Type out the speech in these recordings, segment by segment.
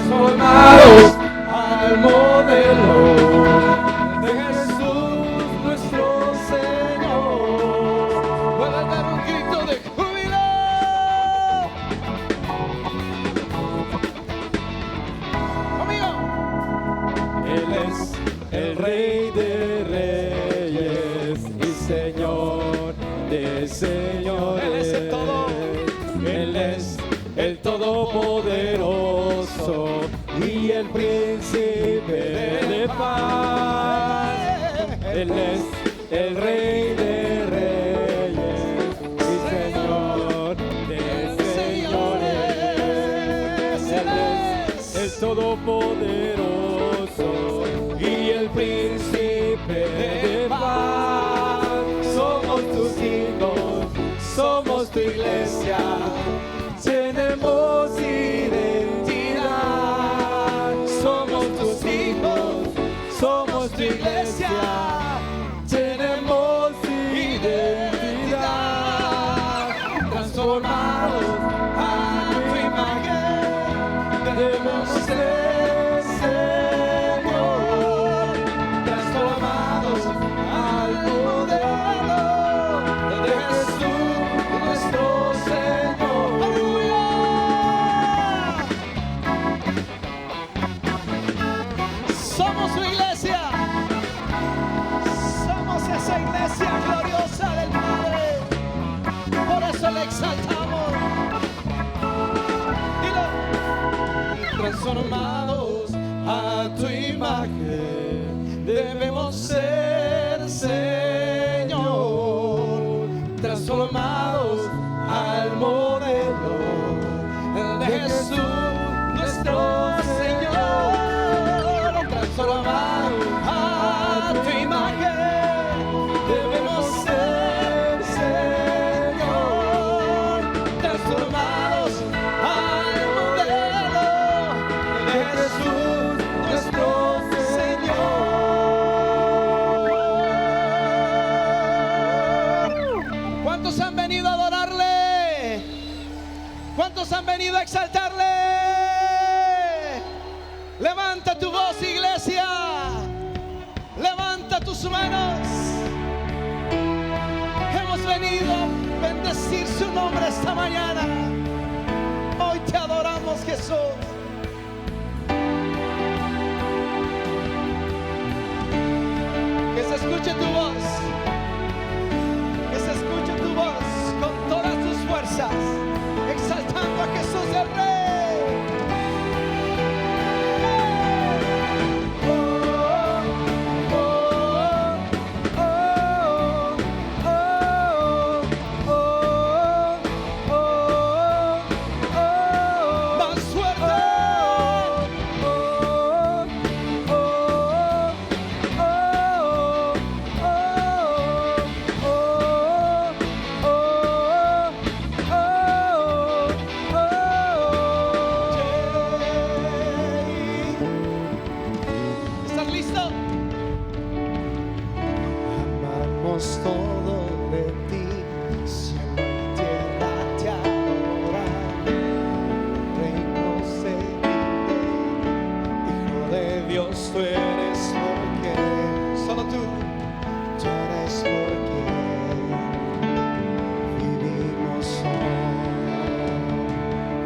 transformados al modelo de Jesús nuestro Señor. Puedes dar un grito de júbilo. Conmigo. Él es el Rey de Reyes y Señor de señores. Él es el todo. Él es el Todopoderoso y el Príncipe de paz. Él es el Rey de Reyes y Señor de señores. Él es el Todopoderoso y el Príncipe de paz. Somos tus hijos, somos tu iglesia. Tenemos identidad, somos tus hijos, somos tu iglesia, tenemos identidad, transformados a tu imagen, debemos ser Señor, transformados al modelo de Jesús nuestro Señor. Somos su iglesia, somos esa iglesia gloriosa del Padre, por eso le exaltamos. Dilo. Transformados a tu imagen, debemos ser Señor, transformados al modelo de Jesús nuestro Señor. Transformados a tu imagen, debemos ser Señor, transformados al modelo de Jesús nuestro Señor. ¿Cuántos han venido a adorarle? ¿Cuántos han venido a exaltarle? Levanta tu voz, iglesia. Levanta tus manos. Hemos venido a bendecir su nombre esta mañana. Hoy te adoramos, Jesús. Que se escuche tu voz. Que se escuche tu voz con todas tus fuerzas, exaltando a Jesús el Rey.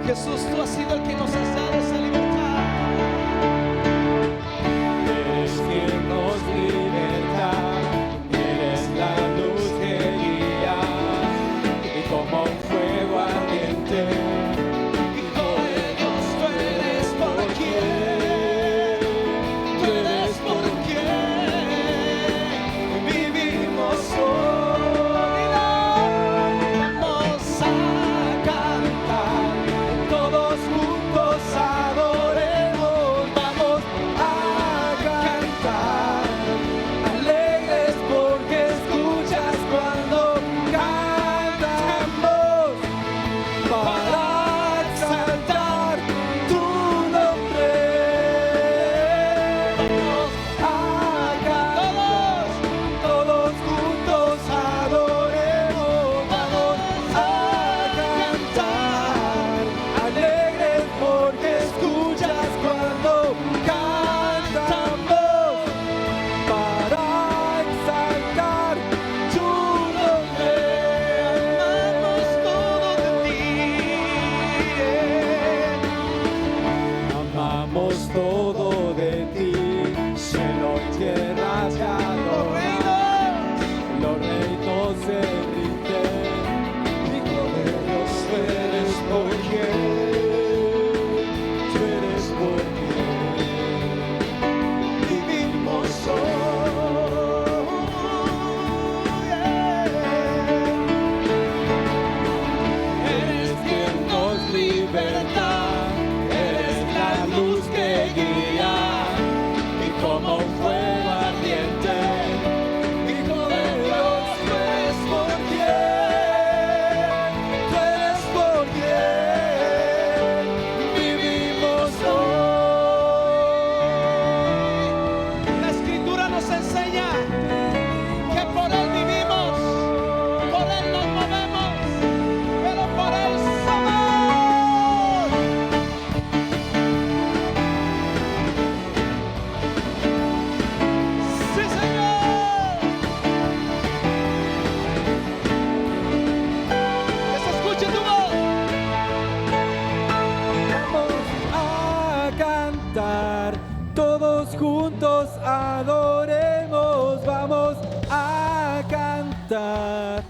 Jesús, tú has sido el que nos has dado esa libertad. Eres quien nos liberta, eres la luz que guía, y como un fuego ardiente, Hijo de Dios, tú eres por quien, tú eres por quien vivimos hoy. Vamos a cantar todos juntos, adorar. adoremos, vamos a cantar.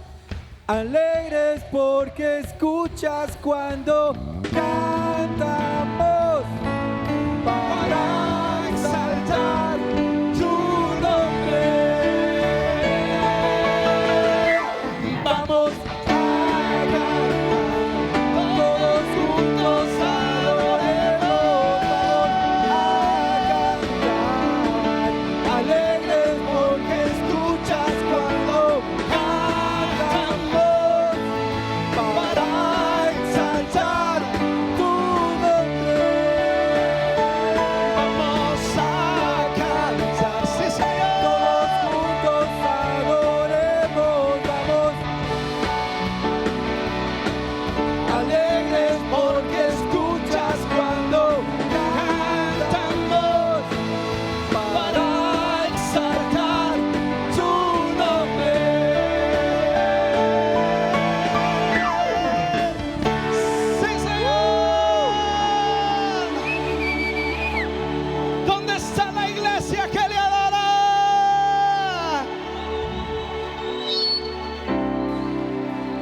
Alegres porque escuchas cuando cantamos para exaltar tu nombre. Vamos a cantar, todos juntos adoremos, vamos a cantar. Alegres porque escuchas cuando cantamos para exaltar tu nombre. Vamos a cantar, sí Señor. Todos juntos adoremos, vamos. Alegres porque escuchas cuando cantamos para exaltar tu nombre. Sí, Señor. ¿Dónde está la iglesia que le adora?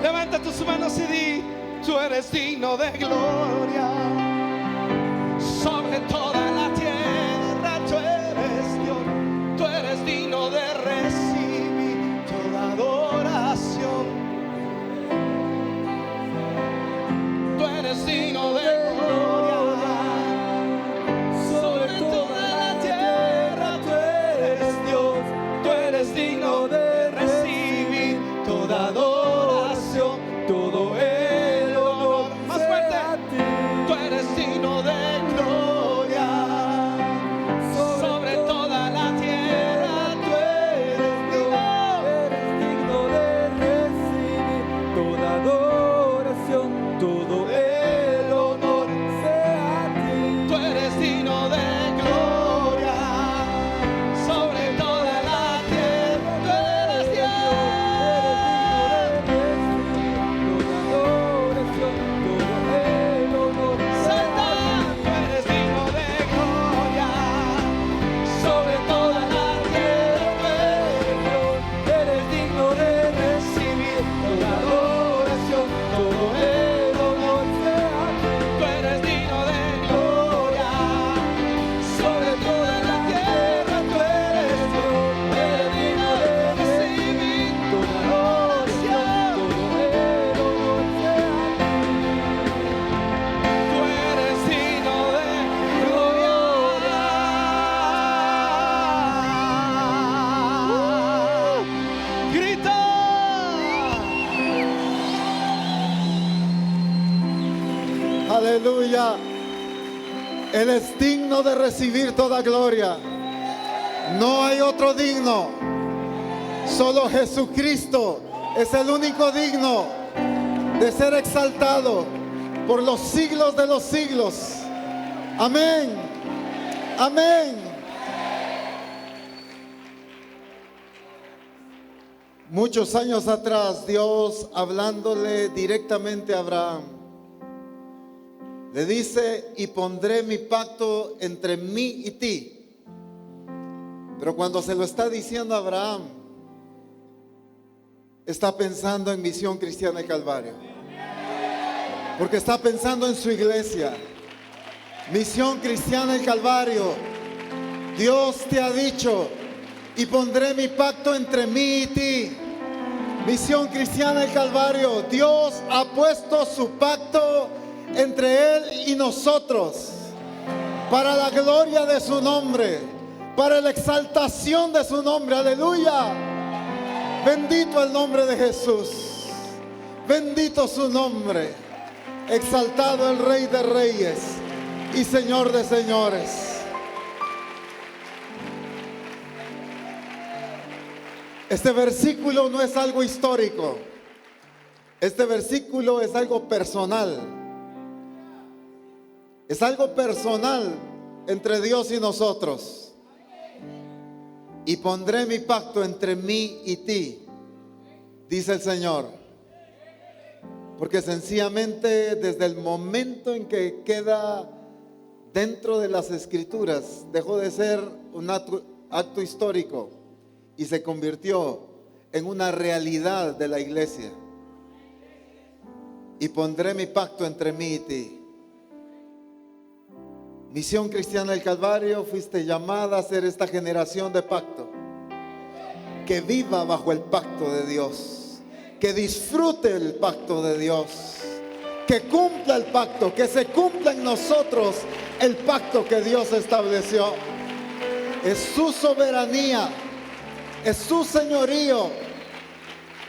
Levanta tus manos y di: tú eres digno de gloria. Sobre toda la tierra tú eres Dios. Tú eres digno de recibir toda adoración. Tú eres digno de gloria. Sobre toda la tierra tú eres Dios. Tú eres digno de recibir toda adoración, todo el honor. Más fuerte. Tú eres digno de gloria. Sobre toda la tierra tú eres digno de recibir toda adoración, todo el honor sea a ti. Tú eres digno de gloria. Sobre toda la tierra tú eres Dios. Aleluya. Él es digno de recibir toda gloria. No hay otro digno. Solo Jesucristo es el único digno de ser exaltado por los siglos de los siglos. Amén. Amén. Muchos años atrás, Dios, hablándole directamente a Abraham, le dice: y pondré mi pacto entre mí y ti. Pero cuando se lo está diciendo a Abraham, está pensando en Misión Cristiana del Calvario, porque está pensando en su iglesia. Misión Cristiana del Calvario, Dios te ha dicho: y pondré mi pacto entre mí y ti. Misión Cristiana del Calvario, Dios ha puesto su pacto entre Él y nosotros, para la gloria de su nombre, para la exaltación de su nombre. Aleluya. Bendito el nombre de Jesús. Bendito su nombre. Exaltado el Rey de Reyes y Señor de Señores. Este versículo no es algo histórico. Este versículo es algo personal. Es algo personal entre Dios y nosotros. Y pondré mi pacto entre mí y ti, dice el Señor. Porque sencillamente desde el momento en que queda dentro de las Escrituras, dejó de ser acto histórico y se convirtió en una realidad de la iglesia. Y pondré mi pacto entre mí y ti. Misión Cristiana del Calvario, fuiste llamada a ser esta generación de pacto, que viva bajo el pacto de Dios, que disfrute el pacto de Dios, que cumpla el pacto, que se cumpla en nosotros el pacto que Dios estableció. Es su soberanía, es su señorío.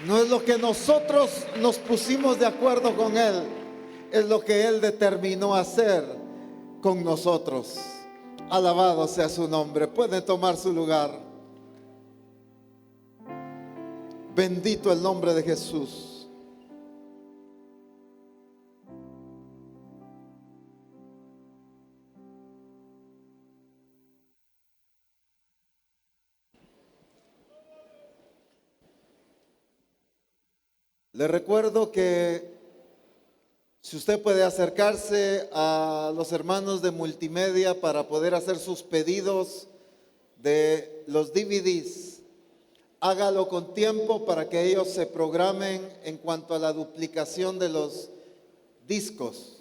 No es lo que nosotros nos pusimos de acuerdo con Él, es lo que Él determinó hacer con nosotros. Alabado sea su nombre. Puede tomar su lugar. Bendito el nombre de Jesús. Le recuerdo que si usted puede acercarse a los hermanos de multimedia para poder hacer sus pedidos de los DVDs, hágalo con tiempo para que ellos se programen en cuanto a la duplicación de los discos.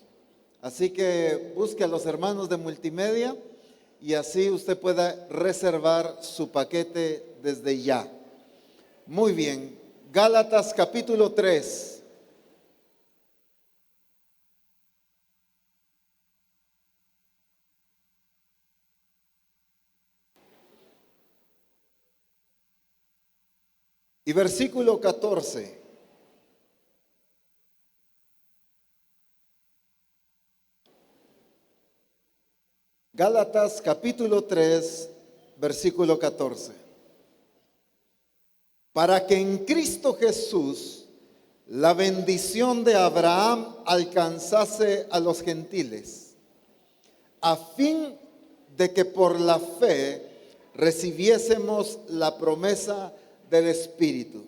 Así que busque a los hermanos de multimedia y así usted pueda reservar su paquete desde ya. Muy bien. Gálatas capítulo 3. Y versículo 14. Gálatas capítulo 3, versículo 14. Para que en Cristo Jesús la bendición de Abraham alcanzase a los gentiles, a fin de que por la fe recibiésemos la promesa del Espíritu.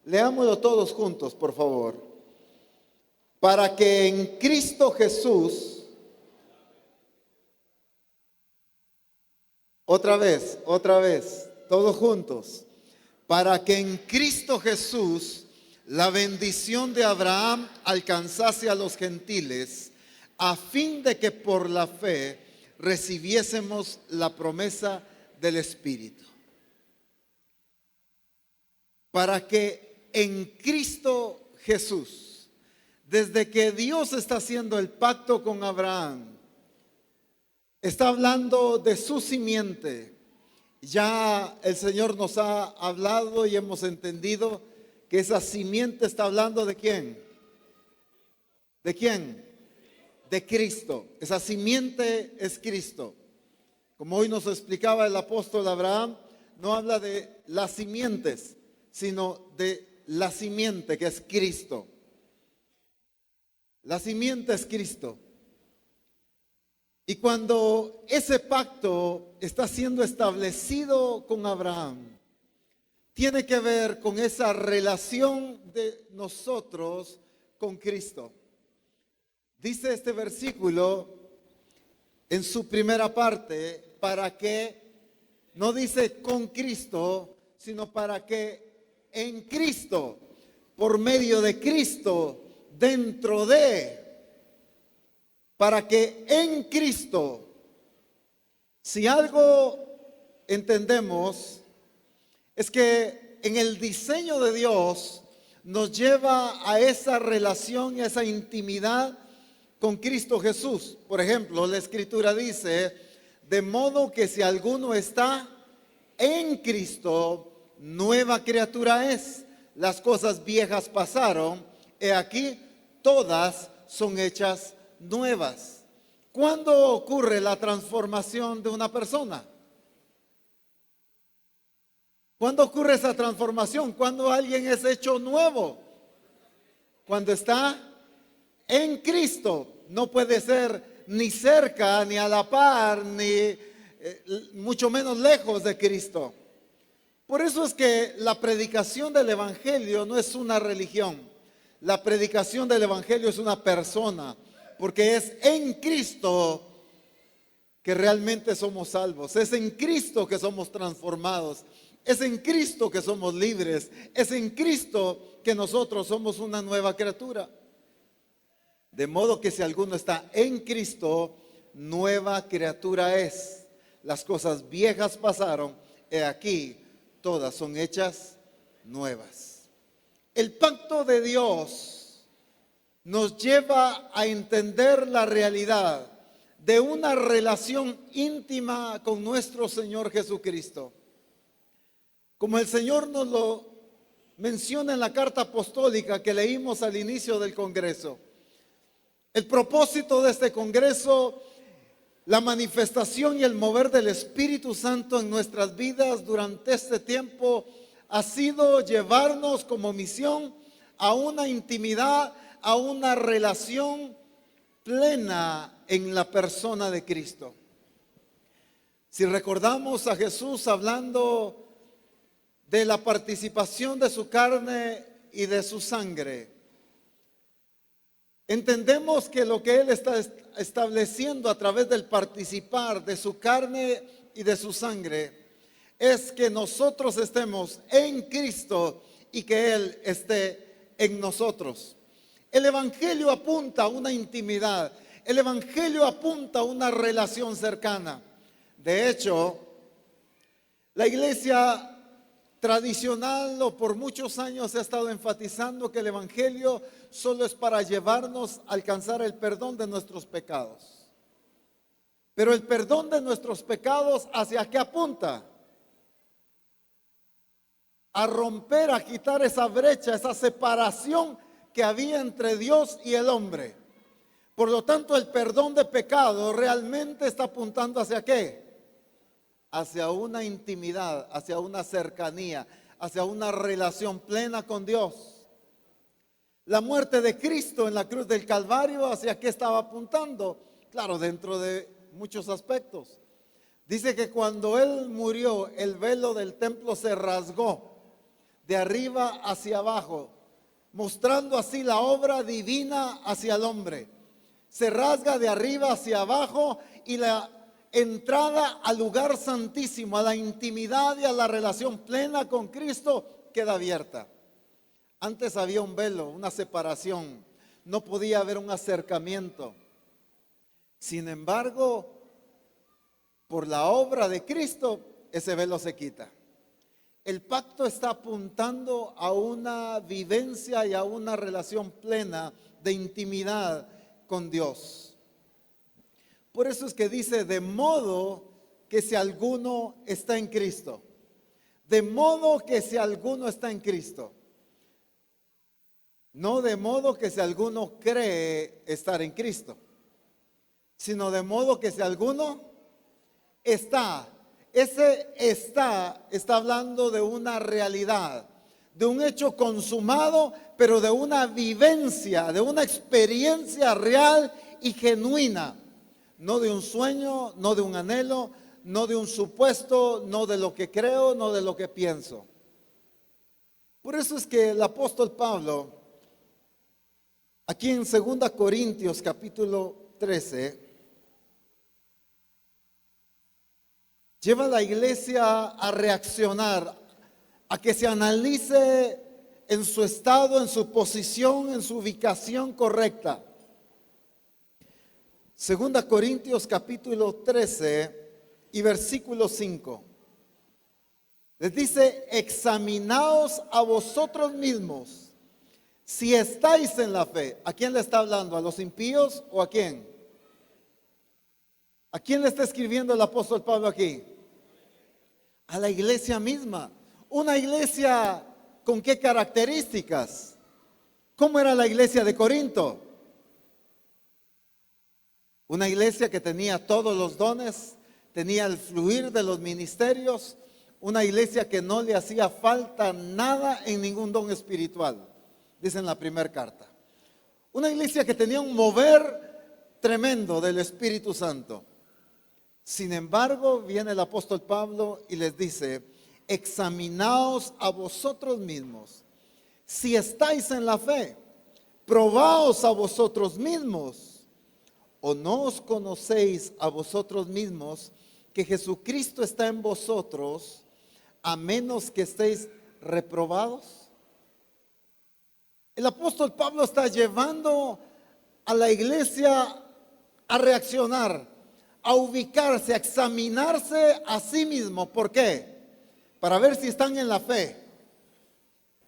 Leámoslo todos juntos, por favor. Para que en Cristo Jesús, otra vez, todos juntos. Para que en Cristo Jesús la bendición de Abraham alcanzase a los gentiles, a fin de que por la fe recibiésemos la promesa del Espíritu. Para que en Cristo Jesús, desde que Dios está haciendo el pacto con Abraham, está hablando de su simiente. Ya el Señor nos ha hablado y hemos entendido que esa simiente está hablando ¿de quién? ¿De quién? De Cristo. Esa simiente es Cristo. Como hoy nos explicaba el apóstol Abraham, no habla de las simientes, sino de la simiente que es Cristo. La simiente es Cristo. Y cuando ese pacto está siendo establecido con Abraham, tiene que ver con esa relación de nosotros con Cristo. Dice este versículo en su primera parte, para que, no dice con Cristo, sino para que en Cristo, por medio de Cristo, dentro de, para que en Cristo, si algo entendemos, es que en el diseño de Dios nos lleva a esa relación y a esa intimidad con Cristo Jesús. Por ejemplo, la Escritura dice, de modo que si alguno está en Cristo, nueva criatura es. Las cosas viejas pasaron, he aquí, todas son hechas nuevas. ¿Cuándo ocurre la transformación de una persona? ¿Cuándo ocurre esa transformación? Cuando alguien es hecho nuevo. Cuando está en Cristo. No puede ser ni cerca, ni a la par, ni mucho menos lejos de Cristo. Por eso es que la predicación del Evangelio no es una religión. La predicación del Evangelio es una persona. Porque es en Cristo que realmente somos salvos. Es en Cristo que somos transformados. Es en Cristo que somos libres. Es en Cristo que nosotros somos una nueva criatura. De modo que si alguno está en Cristo, nueva criatura es. Las cosas viejas pasaron, he aquí, todas son hechas nuevas. El pacto de Dios nos lleva a entender la realidad de una relación íntima con nuestro Señor Jesucristo. Como el Señor nos lo menciona en la carta apostólica que leímos al inicio del Congreso. El propósito de este Congreso, la manifestación y el mover del Espíritu Santo en nuestras vidas durante este tiempo ha sido llevarnos como misión a una intimidad, a una relación plena en la persona de Cristo. Si recordamos a Jesús hablando de la participación de su carne y de su sangre, entendemos que lo que Él está estableciendo a través del participar de su carne y de su sangre es que nosotros estemos en Cristo y que Él esté en nosotros. El Evangelio apunta a una intimidad. El Evangelio apunta a una relación cercana. De hecho, la iglesia tradicional o por muchos años ha estado enfatizando que el Evangelio solo es para llevarnos a alcanzar el perdón de nuestros pecados. Pero el perdón de nuestros pecados, ¿hacia qué apunta? A romper, a quitar esa brecha, esa separación que había entre Dios y el hombre. Por lo tanto, el perdón de pecado realmente está apuntando ¿hacia qué? Hacia una intimidad, hacia una cercanía, hacia una relación plena con Dios. La muerte de Cristo en la cruz del Calvario, ¿hacia qué estaba apuntando? Claro, dentro de muchos aspectos. Dice que cuando Él murió, el velo del templo se rasgó de arriba hacia abajo, mostrando así la obra divina hacia el hombre. Se rasga de arriba hacia abajo y la entrada al lugar santísimo, a la intimidad y a la relación plena con Cristo queda abierta. Antes había un velo, una separación, no podía haber un acercamiento. Sin embargo, por la obra de Cristo, ese velo se quita. El pacto está apuntando a una vivencia y a una relación plena de intimidad con Dios. Por eso es que dice, de modo que si alguno está en Cristo. De modo que si alguno está en Cristo. No de modo que si alguno cree estar en Cristo, sino de modo que si alguno está. Ese está hablando de una realidad, de un hecho consumado, pero de una vivencia, de una experiencia real y genuina. No de un sueño, no de un anhelo, no de un supuesto, no de lo que creo, no de lo que pienso. Por eso es que el apóstol Pablo, aquí en 2 Corintios capítulo 13, lleva a la iglesia a reaccionar, a que se analice en su estado, en su posición, en su ubicación correcta. 2 Corintios capítulo 13 y versículo 5. Les dice, examinaos a vosotros mismos si estáis en la fe. ¿A quién le está hablando? ¿A los impíos o a quién? ¿A quién le está escribiendo el apóstol Pablo aquí? A la iglesia misma. Una iglesia con qué características. ¿Cómo era la iglesia de Corinto? Una iglesia que tenía todos los dones, tenía el fluir de los ministerios, una iglesia que no le hacía falta nada en ningún don espiritual, dice en la primera carta. Una iglesia que tenía un mover tremendo del Espíritu Santo. Sin embargo, viene el apóstol Pablo y les dice, examinaos a vosotros mismos, si estáis en la fe, probaos a vosotros mismos, ¿O no os conocéis a vosotros mismos que Jesucristo está en vosotros, a menos que estéis reprobados? El apóstol Pablo está llevando a la iglesia a reaccionar, a ubicarse, a examinarse a sí mismo. ¿Por qué? Para ver si están en la fe.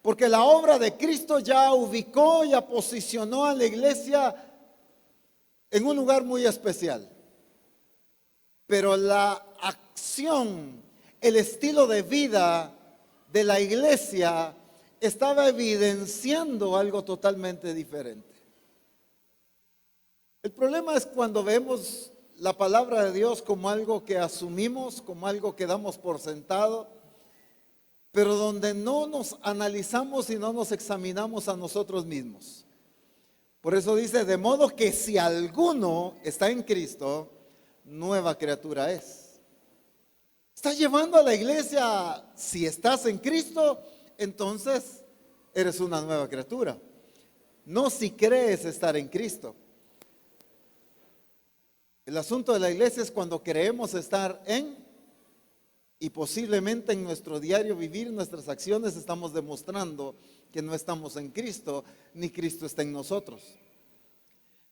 Porque la obra de Cristo ya ubicó, ya posicionó a la iglesia en un lugar muy especial. Pero la acción, el estilo de vida de la iglesia estaba evidenciando algo totalmente diferente. El problema es cuando vemos la palabra de Dios como algo que asumimos, como algo que damos por sentado, pero donde no nos analizamos y no nos examinamos a nosotros mismos. Por eso dice, de modo que si alguno está en Cristo, nueva criatura es. Está llevando a la iglesia, si estás en Cristo, entonces eres una nueva criatura. No si crees estar en Cristo. El asunto de la iglesia es cuando creemos estar en, y posiblemente en nuestro diario vivir, nuestras acciones estamos demostrando que no estamos en Cristo, ni Cristo está en nosotros.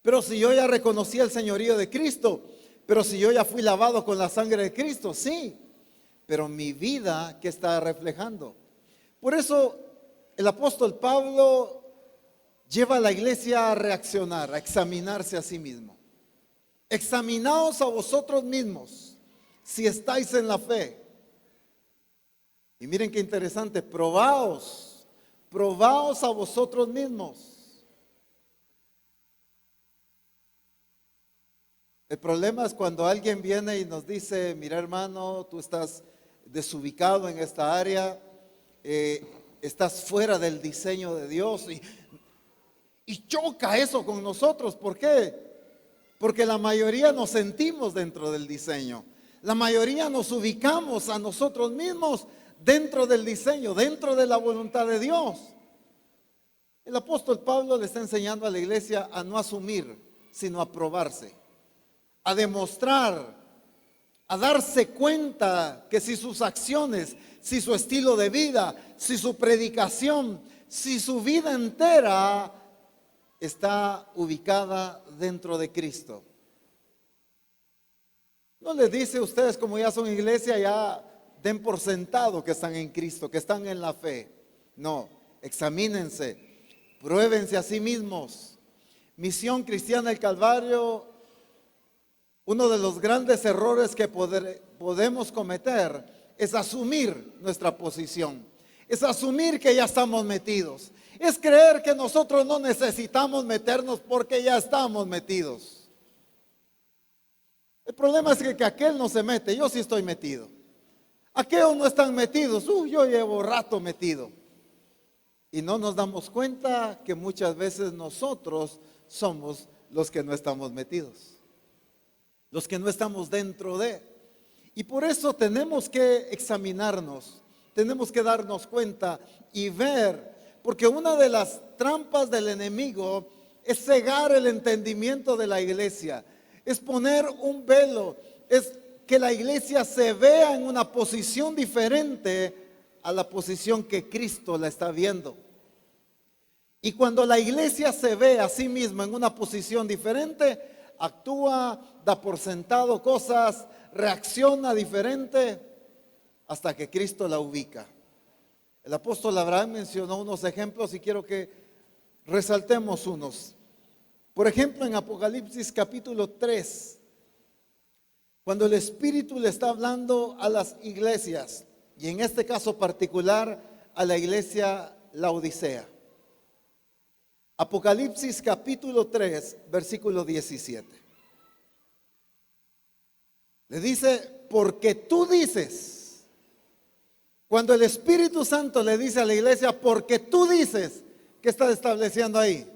Pero si yo ya reconocí el señorío de Cristo, pero si yo ya fui lavado con la sangre de Cristo, sí, pero mi vida, ¿qué está reflejando? Por eso el apóstol Pablo lleva a la iglesia a reaccionar, a examinarse a sí mismo. Examinaos a vosotros mismos si estáis en la fe. Y miren qué interesante, probaos a vosotros mismos. El problema es cuando alguien viene y nos dice, mira hermano, tú estás desubicado en esta área, estás fuera del diseño de Dios, y choca eso con nosotros. ¿Por qué? Porque la mayoría nos sentimos dentro del diseño. La mayoría nos ubicamos a nosotros mismos dentro del diseño, dentro de la voluntad de Dios. El apóstol Pablo le está enseñando a la iglesia a no asumir, sino a probarse, a demostrar, a darse cuenta que si sus acciones, si su estilo de vida, si su predicación, si su vida entera está ubicada dentro de Cristo. No les dice a ustedes, como ya son iglesia, ya den por sentado que están en Cristo, que están en la fe. No, examínense, pruébense a sí mismos. Misión Cristiana del Calvario, uno de los grandes errores que podemos cometer es asumir nuestra posición, es asumir que ya estamos metidos, es creer que nosotros no necesitamos meternos porque ya estamos metidos. El problema es que aquel no se mete, yo sí estoy metido. Aquellos no están metidos, yo llevo rato metido. Y no nos damos cuenta que muchas veces nosotros somos los que no estamos metidos, los que no estamos dentro de. Y por eso tenemos que examinarnos, tenemos que darnos cuenta y ver, porque una de las trampas del enemigo es cegar el entendimiento de la iglesia, es poner un velo, es que la iglesia se vea en una posición diferente a la posición que Cristo la está viendo. Y cuando la iglesia se ve a sí misma en una posición diferente, actúa, da por sentado cosas, reacciona diferente hasta que Cristo la ubica. El apóstol Abraham mencionó unos ejemplos y quiero que resaltemos unos. Por ejemplo, en Apocalipsis capítulo 3, cuando el Espíritu le está hablando a las iglesias, y en este caso particular a la iglesia Laodicea. Apocalipsis capítulo 3, versículo 17. Le dice, porque tú dices, cuando el Espíritu Santo le dice a la iglesia, porque tú dices, ¿qué está estableciendo ahí?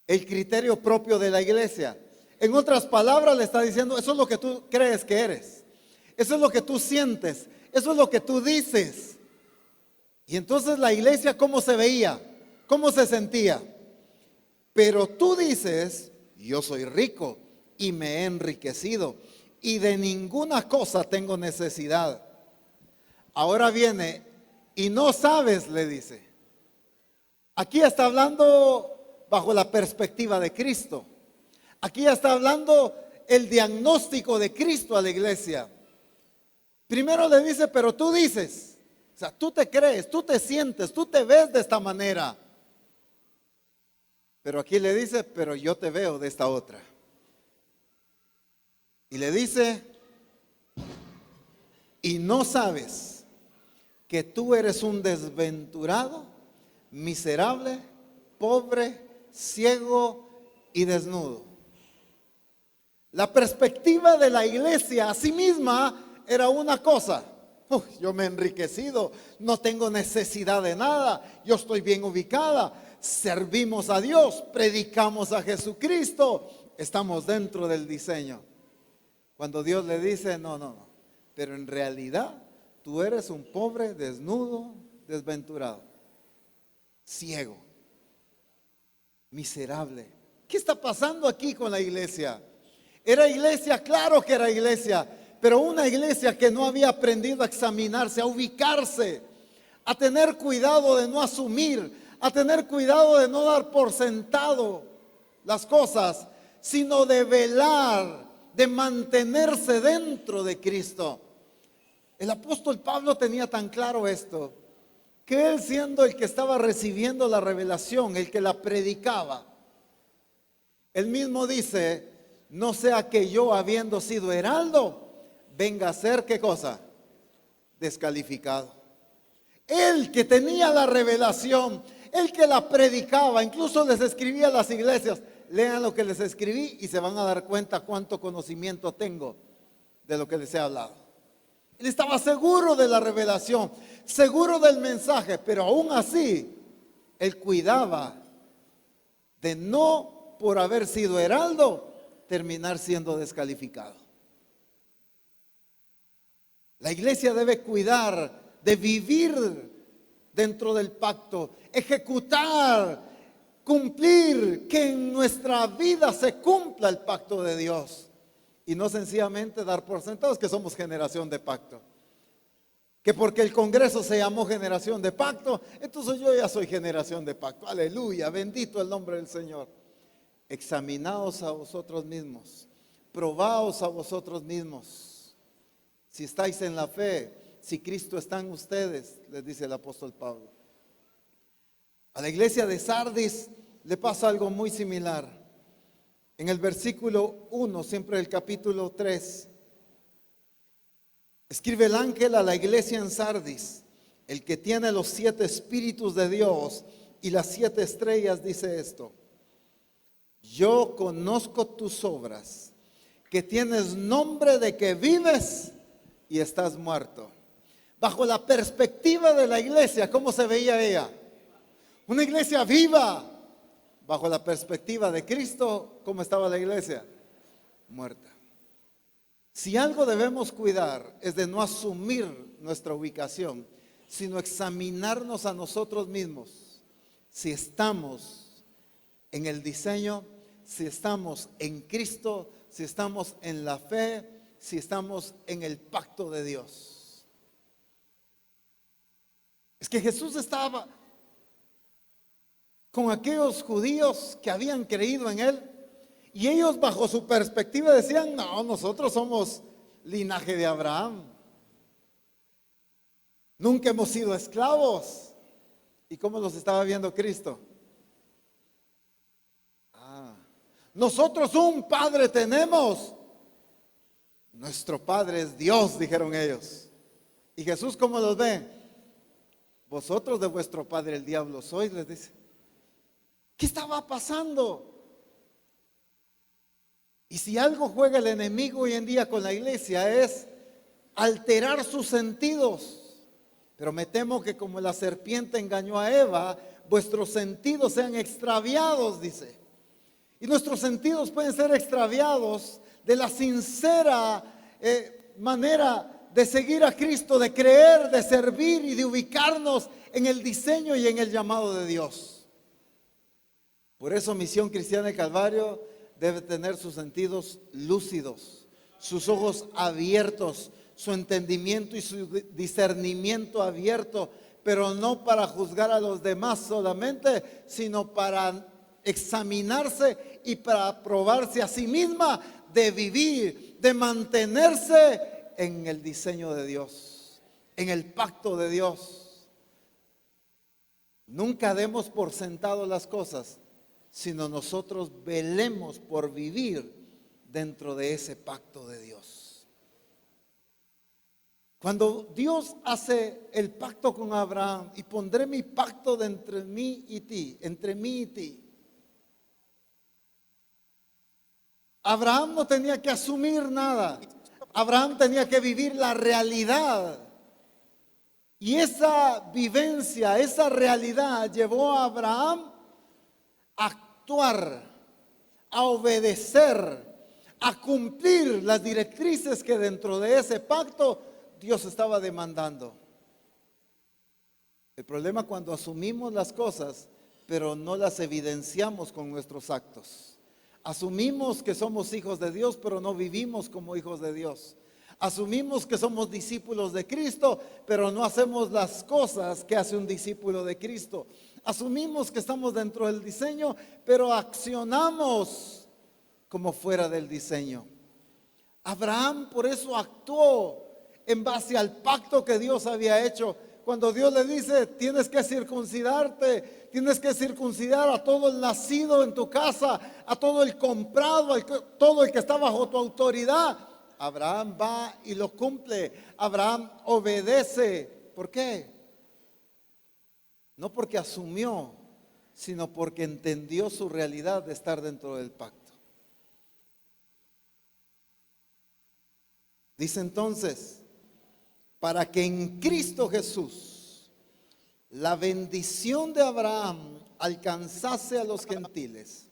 El criterio propio de la iglesia. En otras palabras le está diciendo, eso es lo que tú crees que eres, eso es lo que tú sientes, eso es lo que tú dices. Y entonces la iglesia, ¿cómo se veía? ¿Cómo se sentía? Pero tú dices, yo soy rico y me he enriquecido y de ninguna cosa tengo necesidad. Ahora viene y no sabes, le dice. Aquí está hablando bajo la perspectiva de Cristo. Aquí está hablando el diagnóstico de Cristo a la iglesia. Primero le dice, pero tú dices, o sea, tú te crees, tú te sientes, tú te ves de esta manera. Pero aquí le dice, pero yo te veo de esta otra. Y le dice, y no sabes que tú eres un desventurado, miserable, pobre, ciego y desnudo. La perspectiva de la iglesia a sí misma era una cosa. Yo me he enriquecido, no tengo necesidad de nada, yo estoy bien ubicada, servimos a Dios, predicamos a Jesucristo, estamos dentro del diseño. Cuando Dios le dice, no, pero en realidad tú eres un pobre, desnudo, desventurado, ciego, miserable. ¿Qué está pasando aquí con la iglesia? Era iglesia, claro que era iglesia, pero una iglesia que no había aprendido a examinarse, a ubicarse, a tener cuidado de no asumir, a tener cuidado de no dar por sentado las cosas, sino de velar, de mantenerse dentro de Cristo. El apóstol Pablo tenía tan claro esto, que él, siendo el que estaba recibiendo la revelación, el que la predicaba, él mismo dice, no sea que yo, habiendo sido heraldo, venga a ser, ¿qué cosa? Descalificado. Él que tenía la revelación, él que la predicaba, incluso les escribía a las iglesias, lean lo que les escribí y se van a dar cuenta cuánto conocimiento tengo de lo que les he hablado. Él estaba seguro de la revelación, seguro del mensaje, pero aún así, él cuidaba de no, por haber sido heraldo, terminar siendo descalificado. La iglesia debe cuidar de vivir dentro del pacto, ejecutar, cumplir, que en nuestra vida se cumpla el pacto de Dios y no sencillamente dar por sentados que somos generación de pacto. Que porque el Congreso se llamó generación de pacto, entonces yo ya soy generación de pacto. Aleluya, bendito el nombre del Señor. Examinaos a vosotros mismos, probaos a vosotros mismos. Si estáis en la fe, si Cristo está en ustedes, les dice el apóstol Pablo. A la iglesia de Sardis le pasa algo muy similar. En el versículo 1, siempre el capítulo 3, escribe el ángel a la iglesia en Sardis, el que tiene los 7 espíritus de Dios y las 7 estrellas, dice esto: yo conozco tus obras, que tienes nombre de que vives y estás muerto. Bajo la perspectiva de la iglesia, ¿cómo se veía ella? Una iglesia viva. Bajo la perspectiva de Cristo, ¿cómo estaba la iglesia? Muerta. Si algo debemos cuidar es de no asumir nuestra ubicación, sino examinarnos a nosotros mismos. Si estamos en el diseño, si estamos en Cristo, si estamos en la fe, si estamos en el pacto de Dios. Es que Jesús estaba con aquellos judíos que habían creído en Él, y ellos bajo su perspectiva decían, no, nosotros somos linaje de Abraham, nunca hemos sido esclavos. ¿Y cómo los estaba viendo Cristo? Nosotros un padre tenemos, nuestro padre es Dios, dijeron ellos. ¿Y Jesús cómo los ve? Vosotros de vuestro padre el diablo sois, les dice. ¿Qué estaba pasando? Y si algo juega el enemigo hoy en día con la iglesia es alterar sus sentidos. Pero me temo que como la serpiente engañó a Eva, vuestros sentidos sean extraviados, dice. Y nuestros sentidos pueden ser extraviados de la sincera manera de seguir a Cristo, de creer, de servir y de ubicarnos en el diseño y en el llamado de Dios. Por eso Misión Cristiana del Calvario debe tener sus sentidos lúcidos, sus ojos abiertos, su entendimiento y su discernimiento abierto, pero no para juzgar a los demás solamente, sino para examinarse y para probarse a sí misma de vivir, de mantenerse en el diseño de Dios, en el pacto de Dios. Nunca demos por sentado las cosas, sino nosotros velemos por vivir dentro de ese pacto de Dios. Cuando Dios hace el pacto con Abraham, y pondré mi pacto de entre mí y ti, entre mí y ti. Abraham no tenía que asumir nada. Abraham tenía que vivir la realidad. Y esa vivencia, esa realidad llevó a Abraham a actuar, a obedecer, a cumplir las directrices que dentro de ese pacto Dios estaba demandando. El problema cuando asumimos las cosas, pero no las evidenciamos con nuestros actos. Asumimos que somos hijos de Dios, pero no vivimos como hijos de Dios. Asumimos que somos discípulos de Cristo, pero no hacemos las cosas que hace un discípulo de Cristo. Asumimos que estamos dentro del diseño, pero accionamos como fuera del diseño. Abraham por eso actuó en base al pacto que Dios había hecho. Cuando Dios le dice, tienes que circuncidarte, tienes que circuncidar a todo el nacido en tu casa, a todo el comprado, todo el que está bajo tu autoridad. Abraham va y lo cumple. Abraham obedece. ¿Por qué? No porque asumió, sino porque entendió su realidad de estar dentro del pacto. Dice entonces, para que en Cristo Jesús la bendición de Abraham alcanzase a los gentiles,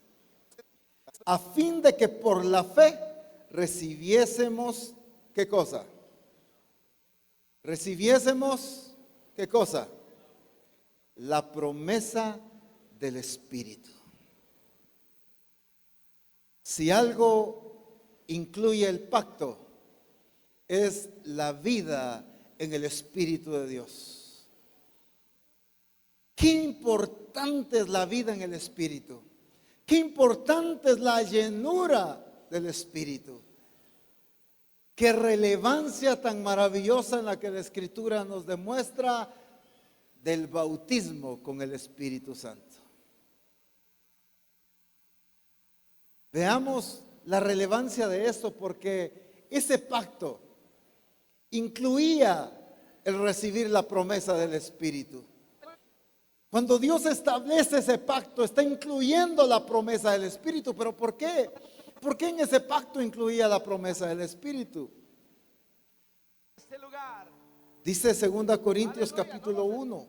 a fin de que por la fe recibiésemos, ¿qué cosa? Recibiésemos, ¿qué cosa? La promesa del Espíritu. Si algo incluye el pacto, es la vida en el Espíritu de Dios. Qué importante es la vida en el Espíritu. Qué importante es la llenura del Espíritu. Qué relevancia tan maravillosa en la que la Escritura nos demuestra del bautismo con el Espíritu Santo. Veamos la relevancia de esto, porque ese pacto incluía el recibir la promesa del Espíritu. Cuando Dios establece ese pacto, está incluyendo la promesa del Espíritu. ¿Pero por qué? ¿Por qué en ese pacto incluía la promesa del Espíritu? Dice 2 Corintios capítulo 1.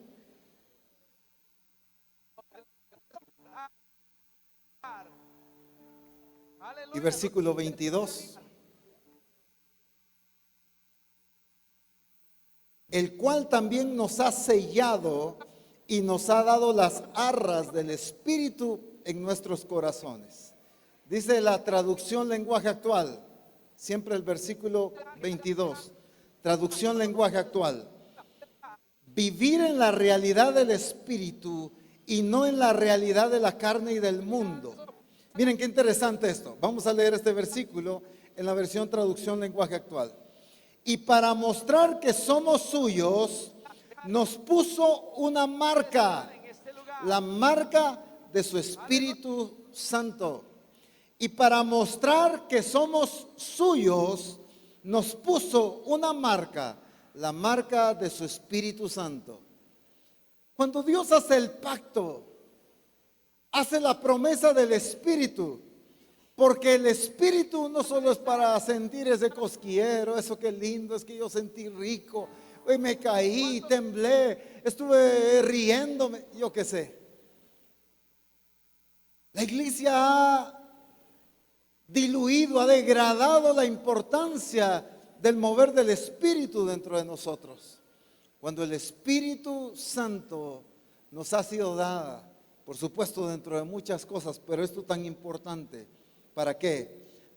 Y versículo 22. El cual también nos ha sellado y nos ha dado las arras del Espíritu en nuestros corazones. Dice la traducción lenguaje actual, siempre el versículo 22, traducción lenguaje actual. Vivir en la realidad del Espíritu y no en la realidad de la carne y del mundo. Miren qué interesante esto. Vamos a leer este versículo en la versión traducción lenguaje actual. Y para mostrar que somos suyos, nos puso una marca, la marca de su Espíritu Santo. Y para mostrar que somos suyos, nos puso una marca, la marca de su Espíritu Santo. Cuando Dios hace el pacto, hace la promesa del Espíritu, porque el Espíritu no solo es para sentir ese cosquillero, eso que lindo, es que yo sentí rico, hoy me caí, temblé, estuve riéndome, yo qué sé. La iglesia ha diluido, ha degradado la importancia del mover del Espíritu dentro de nosotros. Cuando el Espíritu Santo nos ha sido dada Por supuesto, dentro de muchas cosas, pero esto tan importante. ¿Para qué?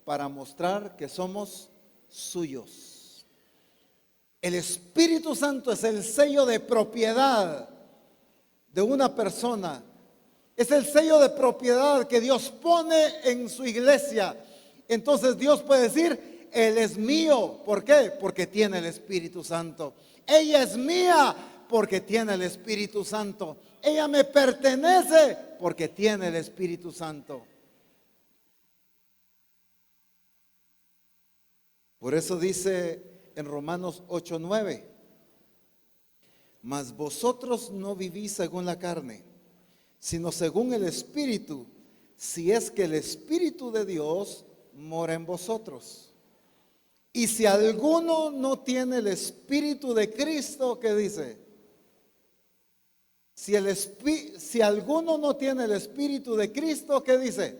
Para mostrar que somos suyos. El Espíritu Santo es el sello de propiedad de una persona. Es el sello de propiedad que Dios pone en su iglesia. Entonces Dios puede decir, Él es mío. ¿Por qué? Porque tiene el Espíritu Santo. Ella es mía porque tiene el Espíritu Santo. Ella me pertenece porque tiene el Espíritu Santo. Por eso dice en Romanos 8:9, mas vosotros no vivís según la carne, sino según el Espíritu, si es que el Espíritu de Dios mora en vosotros. Y si alguno no tiene el Espíritu de Cristo, ¿qué dice? Si alguno no tiene el Espíritu de Cristo, ¿qué dice?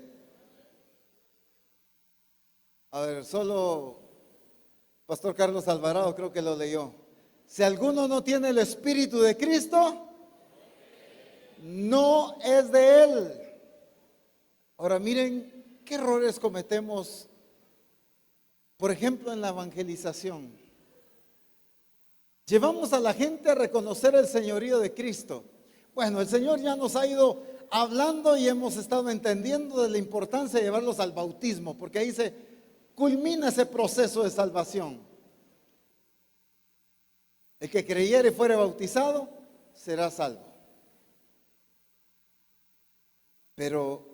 A ver, solo Pastor Carlos Alvarado creo que lo leyó. Si alguno no tiene el Espíritu de Cristo, no es de Él. Ahora miren qué errores cometemos, por ejemplo, en la evangelización. Llevamos a la gente a reconocer el señorío de Cristo. Bueno, el Señor ya nos ha ido hablando y hemos estado entendiendo de la importancia de llevarlos al bautismo, porque ahí se culmina ese proceso de salvación. El que creyere y fuere bautizado será salvo. Pero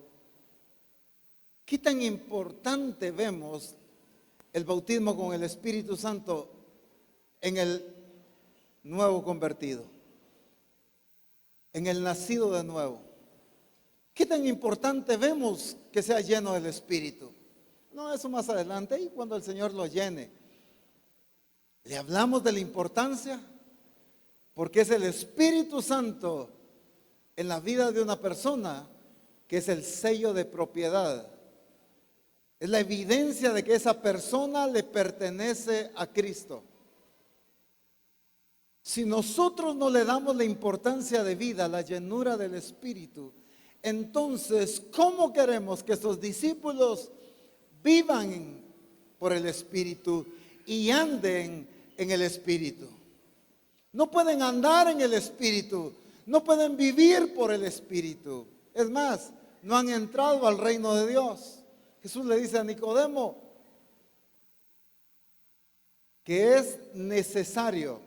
¿qué tan importante vemos el bautismo con el Espíritu Santo en el nuevo convertido, en el nacido de nuevo? ¿Qué tan importante vemos que sea lleno del Espíritu? No, eso más adelante y cuando el Señor lo llene. Le hablamos de la importancia porque es el Espíritu Santo en la vida de una persona que es el sello de propiedad. Es la evidencia de que esa persona le pertenece a Cristo. Si nosotros no le damos la importancia de vida, la llenura del Espíritu, entonces, ¿cómo queremos que estos discípulos vivan por el Espíritu y anden en el Espíritu? No pueden andar en el Espíritu, no pueden vivir por el Espíritu. Es más, no han entrado al reino de Dios. Jesús le dice a Nicodemo que es necesario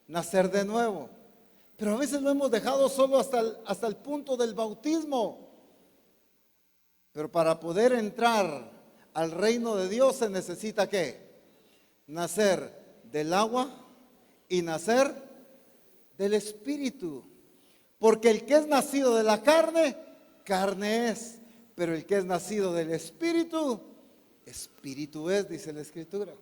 nacer de nuevo. Pero a veces lo hemos dejado solo hasta el punto del bautismo. Pero para poder entrar al reino de Dios se necesita ¿qué? Nacer del agua y nacer del Espíritu. Porque el que es nacido de la carne, carne es. Pero el que es nacido del Espíritu, Espíritu es, dice la Escritura.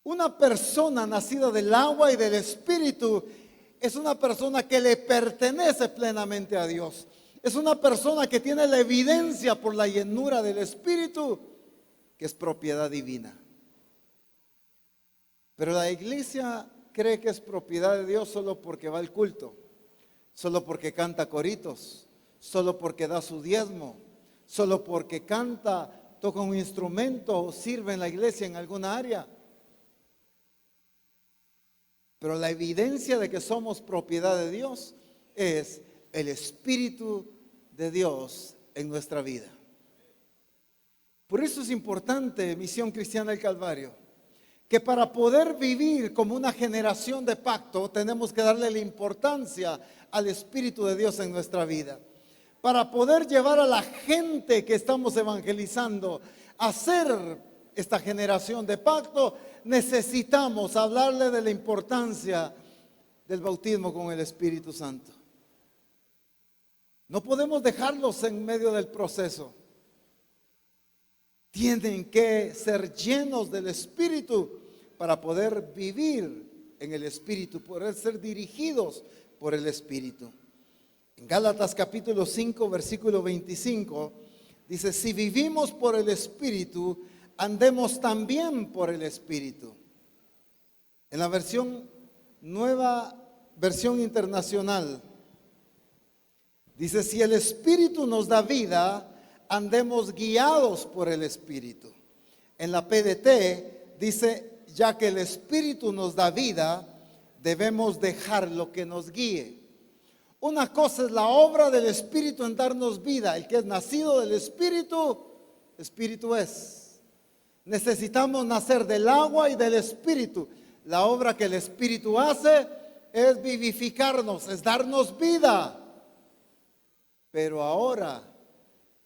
Una persona nacida del agua y del Espíritu es una persona que le pertenece plenamente a Dios. Es una persona que tiene la evidencia por la llenura del Espíritu, que es propiedad divina. Pero la iglesia cree que es propiedad de Dios solo porque va al culto, solo porque canta coritos, solo porque da su diezmo, solo porque canta, toca un instrumento o sirve en la iglesia en alguna área. Pero la evidencia de que somos propiedad de Dios es el Espíritu de Dios en nuestra vida. Por eso es importante, Misión Cristiana del Calvario, que para poder vivir como una generación de pacto tenemos que darle la importancia al Espíritu de Dios en nuestra vida. Para poder llevar a la gente que estamos evangelizando a ser esta generación de pacto, necesitamos hablarle de la importancia del bautismo con el Espíritu Santo. No podemos dejarlos en medio del proceso. Tienen que ser llenos del Espíritu para poder vivir en el Espíritu, poder ser dirigidos por el Espíritu. En Gálatas capítulo 5, versículo 25, dice, si vivimos por el Espíritu, andemos también por el Espíritu. En la nueva versión internacional, Dice, si el Espíritu nos da vida, andemos guiados por el Espíritu. En la PDT dice, ya que el Espíritu nos da vida, debemos dejar lo que nos guíe. Una cosa es la obra del Espíritu en darnos vida. El que es nacido del Espíritu, Espíritu es. Necesitamos nacer del agua y del Espíritu. La obra que el Espíritu hace es vivificarnos, es darnos vida. Pero ahora,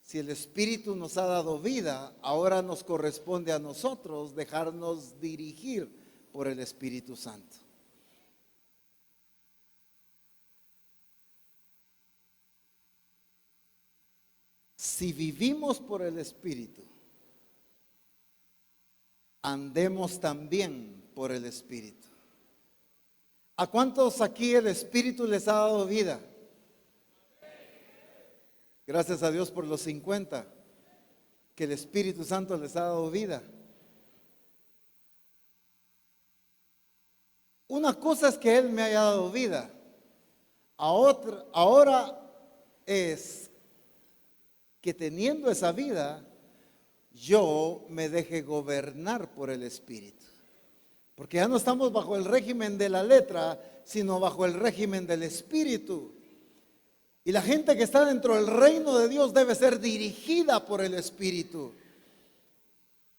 si el Espíritu nos ha dado vida, ahora nos corresponde a nosotros dejarnos dirigir por el Espíritu Santo. Si vivimos por el Espíritu, andemos también por el Espíritu. ¿A cuántos aquí el Espíritu les ha dado vida? Gracias a Dios por los 50, que el Espíritu Santo les ha dado vida. Una cosa es que Él me haya dado vida. Ahora es que teniendo esa vida, yo me deje gobernar por el Espíritu. Porque ya no estamos bajo el régimen de la letra, sino bajo el régimen del Espíritu. Y la gente que está dentro del reino de Dios debe ser dirigida por el Espíritu.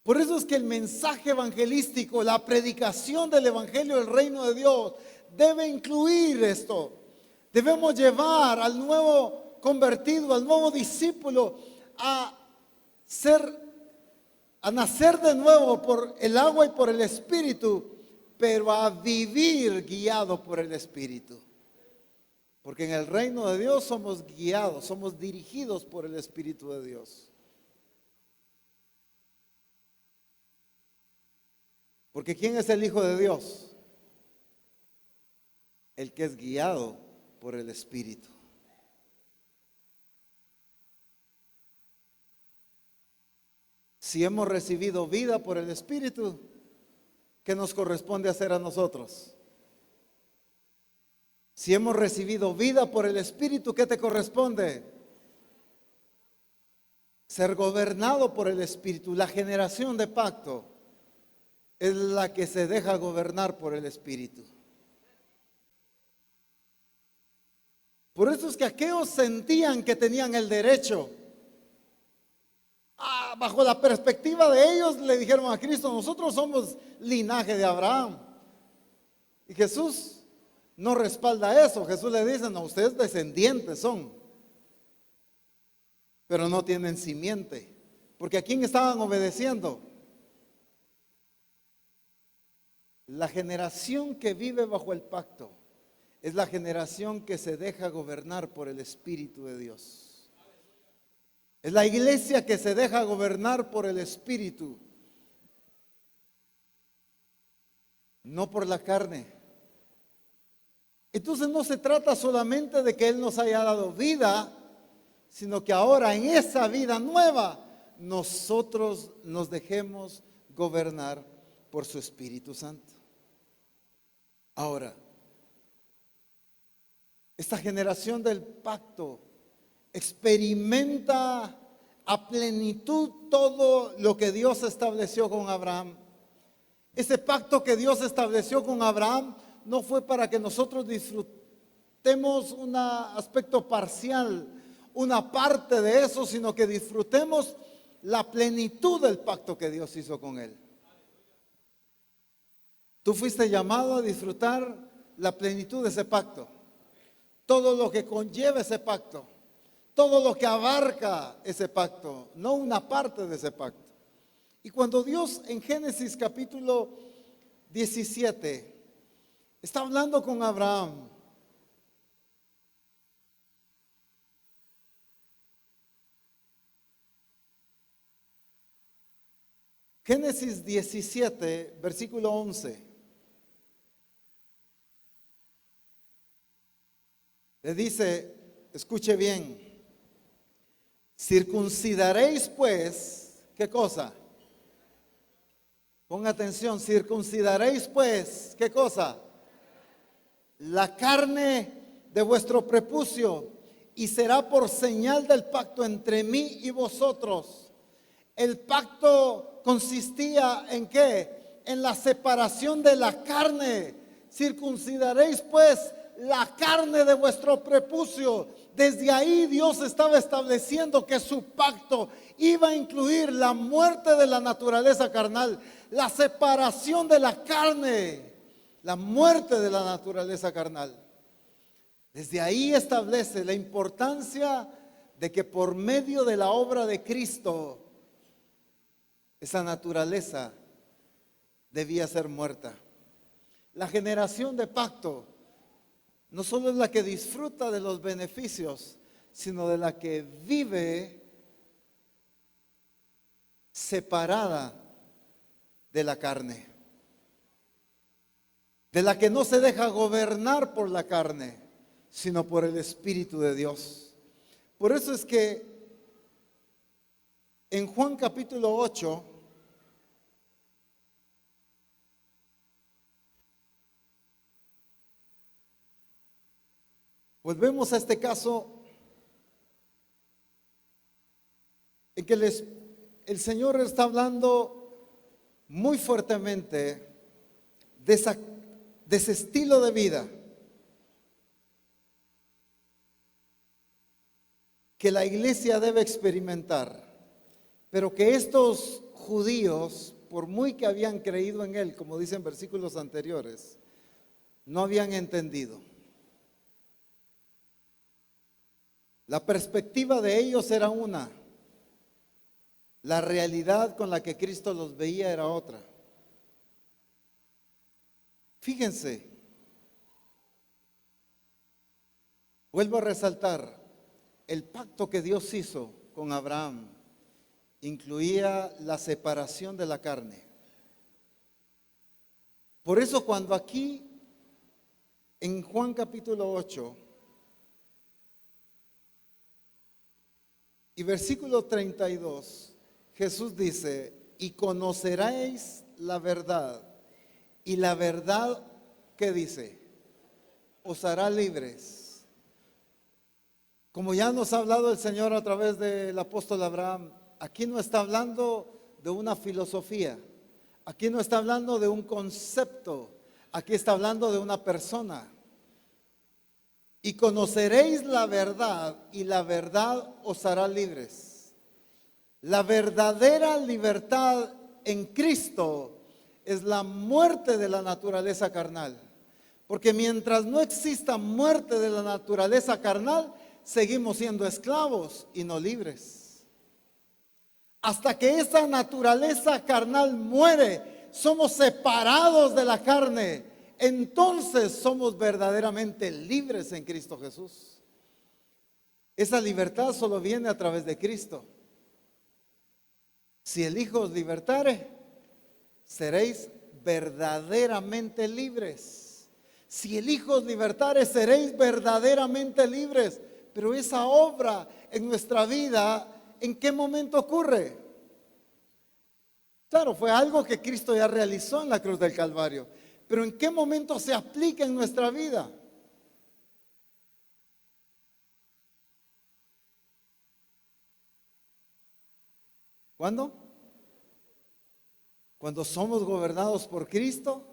Por eso es que el mensaje evangelístico, la predicación del Evangelio del reino de Dios, debe incluir esto. Debemos llevar al nuevo convertido, al nuevo discípulo a nacer de nuevo por el agua y por el Espíritu, pero a vivir guiado por el Espíritu. Porque en el reino de Dios somos guiados, somos dirigidos por el Espíritu de Dios. Porque ¿quién es el Hijo de Dios? El que es guiado por el Espíritu. Si hemos recibido vida por el Espíritu, ¿qué nos corresponde hacer a nosotros? Si hemos recibido vida por el Espíritu, ¿qué te corresponde? Ser gobernado por el Espíritu. La generación de pacto es la que se deja gobernar por el Espíritu. Por eso es que aquellos sentían que tenían el derecho. Bajo la perspectiva de ellos le dijeron a Cristo, nosotros somos linaje de Abraham. Y Jesús no respalda eso. Jesús le dice, no, ustedes descendientes son, pero no tienen simiente. Porque ¿a quién estaban obedeciendo? La generación que vive bajo el pacto es la generación que se deja gobernar por el Espíritu de Dios. Es la iglesia que se deja gobernar por el Espíritu, no por la carne. Entonces no se trata solamente de que Él nos haya dado vida, sino que ahora en esa vida nueva nosotros nos dejemos gobernar por su Espíritu Santo. Ahora, esta generación del pacto experimenta a plenitud todo lo que Dios estableció con Abraham. Ese pacto que Dios estableció con Abraham no fue para que nosotros disfrutemos un aspecto parcial, una parte de eso, sino que disfrutemos la plenitud del pacto que Dios hizo con él. Tú fuiste llamado a disfrutar la plenitud de ese pacto, todo lo que conlleva ese pacto, todo lo que abarca ese pacto, no una parte de ese pacto. Y cuando Dios en Génesis capítulo 17 está hablando con Abraham, Génesis 17, versículo 11. Le dice, escuche bien, circuncidaréis pues, ¿qué cosa? Ponga atención, circuncidaréis pues, ¿qué cosa? La carne de vuestro prepucio y será por señal del pacto entre mí y vosotros. El pacto consistía ¿en qué? En la separación de la carne. Circuncidaréis pues la carne de vuestro prepucio. Desde ahí Dios estaba estableciendo que su pacto iba a incluir la muerte de la naturaleza carnal, la separación de la carne, la muerte de la naturaleza carnal. Desde ahí establece la importancia de que por medio de la obra de Cristo, esa naturaleza debía ser muerta. La generación de pacto no solo es la que disfruta de los beneficios, sino de la que vive separada de la carne, de la que no se deja gobernar por la carne, sino por el Espíritu de Dios. Por eso es que en Juan capítulo 8, pues vemos a este caso en que el Señor está hablando muy fuertemente de ese estilo de vida que la iglesia debe experimentar, pero que estos judíos, por muy que habían creído en Él, como dicen versículos anteriores, no habían entendido. La perspectiva de ellos era una, la realidad con la que Cristo los veía era otra. Fíjense, vuelvo a resaltar, el pacto que Dios hizo con Abraham incluía la separación de la carne. Por eso cuando aquí en Juan capítulo 8 y versículo 32, Jesús dice, y conoceréis la verdad, y la verdad, ¿qué dice? Os hará libres. Como ya nos ha hablado el Señor a través del apóstol Abraham, aquí no está hablando de una filosofía, aquí no está hablando de un concepto, aquí está hablando de una persona. Y conoceréis la verdad, y la verdad os hará libres. La verdadera libertad en Cristo es la muerte de la naturaleza carnal. Porque mientras no exista muerte de la naturaleza carnal, seguimos siendo esclavos y no libres. Hasta que esa naturaleza carnal muere, somos separados de la carne. Entonces somos verdaderamente libres en Cristo Jesús. Esa libertad solo viene a través de Cristo. Si el Hijo os libertare, seréis verdaderamente libres. Si el Hijo os libertare, seréis verdaderamente libres. Pero esa obra en nuestra vida, ¿en qué momento ocurre? Claro, fue algo que Cristo ya realizó en la cruz del Calvario. Pero ¿en qué momento se aplica en nuestra vida? ¿Cuándo? Cuando somos gobernados por Cristo.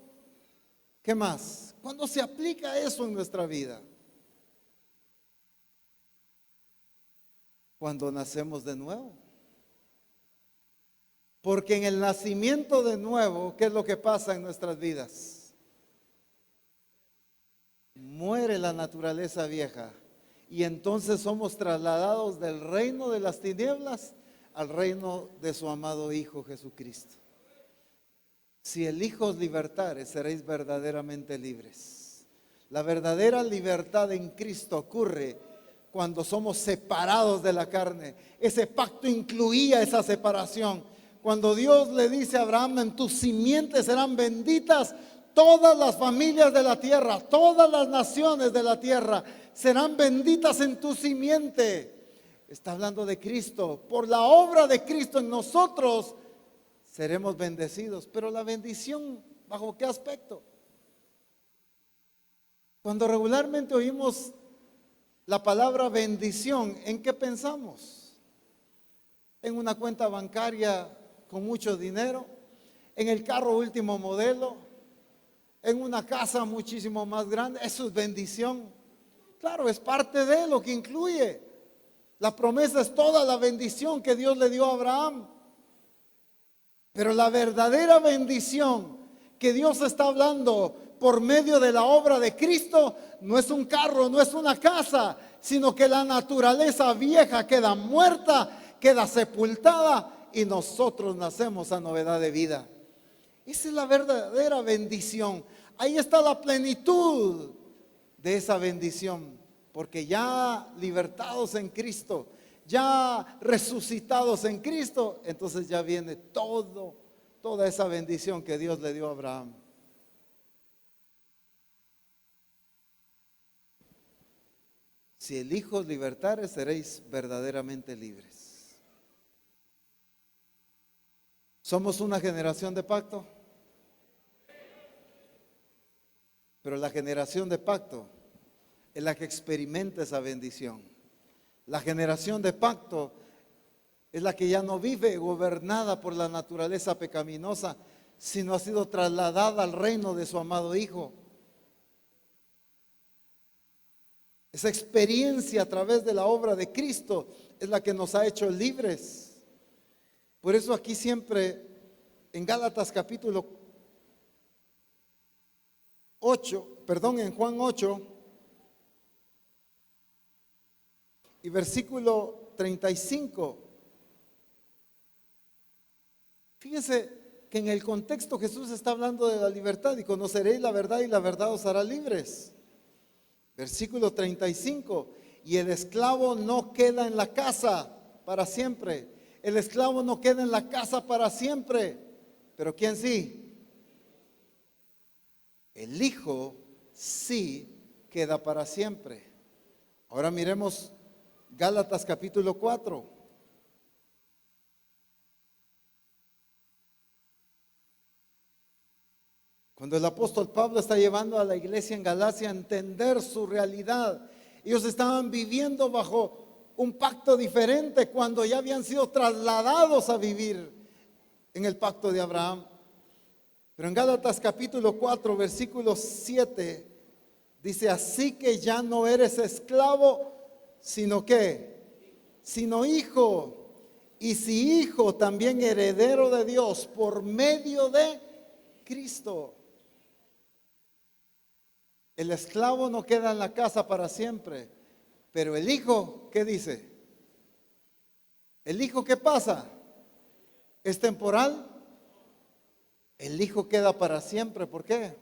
¿Qué más? ¿Cuándo se aplica eso en nuestra vida? Cuando nacemos de nuevo. Porque en el nacimiento de nuevo, ¿qué es lo que pasa en nuestras vidas? Muere la naturaleza vieja y entonces somos trasladados del reino de las tinieblas al reino de su amado Hijo Jesucristo. Si el Hijo os libertare, seréis verdaderamente libres. La verdadera libertad en Cristo ocurre cuando somos separados de la carne. Ese pacto incluía esa separación. Cuando Dios le dice a Abraham, en tus simientes serán benditas todas las familias de la tierra, todas las naciones de la tierra serán benditas en tu simiente. Está hablando de Cristo. Por la obra de Cristo en nosotros seremos bendecidos. Pero la bendición, ¿bajo qué aspecto? Cuando regularmente oímos la palabra bendición, ¿en qué pensamos? ¿En una cuenta bancaria con mucho dinero? ¿En el carro último modelo? ¿En una casa muchísimo más grande? Eso es bendición. Claro, es parte de lo que incluye. La promesa es toda la bendición que Dios le dio a Abraham. Pero la verdadera bendición que Dios está hablando por medio de la obra de Cristo no es un carro, no es una casa, sino que la naturaleza vieja queda muerta, queda sepultada y nosotros nacemos a novedad de vida. Esa es la verdadera bendición. Ahí está la plenitud de esa bendición, porque ya libertados en Cristo, ya resucitados en Cristo, entonces ya viene toda esa bendición que Dios le dio a Abraham. Si el Hijo os libertare, seréis verdaderamente libres. ¿Somos una generación de pacto? Pero la generación de pacto es la que experimenta esa bendición. La generación de pacto es la que ya no vive gobernada por la naturaleza pecaminosa, sino ha sido trasladada al reino de su amado Hijo. Esa experiencia a través de la obra de Cristo es la que nos ha hecho libres. Por eso aquí siempre en Gálatas capítulo 8, perdón, en Juan 8 y versículo 35. Fíjense que en el contexto Jesús está hablando de la libertad y conoceréis la verdad y la verdad os hará libres. Versículo 35, y el esclavo no queda en la casa para siempre. El esclavo no queda en la casa para siempre. ¿Pero quién sí? El Hijo sí queda para siempre. Ahora miremos Gálatas capítulo 4. Cuando el apóstol Pablo está llevando a la iglesia en Galacia a entender su realidad, ellos estaban viviendo bajo un pacto diferente cuando ya habían sido trasladados a vivir en el pacto de Abraham. Pero en Gálatas capítulo 4, versículo 7, dice, así que ya no eres esclavo, sino ¿qué? Sino hijo. Y si hijo, también heredero de Dios por medio de Cristo. El esclavo no queda en la casa para siempre, pero el hijo, ¿qué dice? ¿El hijo qué pasa? ¿Es temporal? El hijo queda para siempre. ¿Por qué?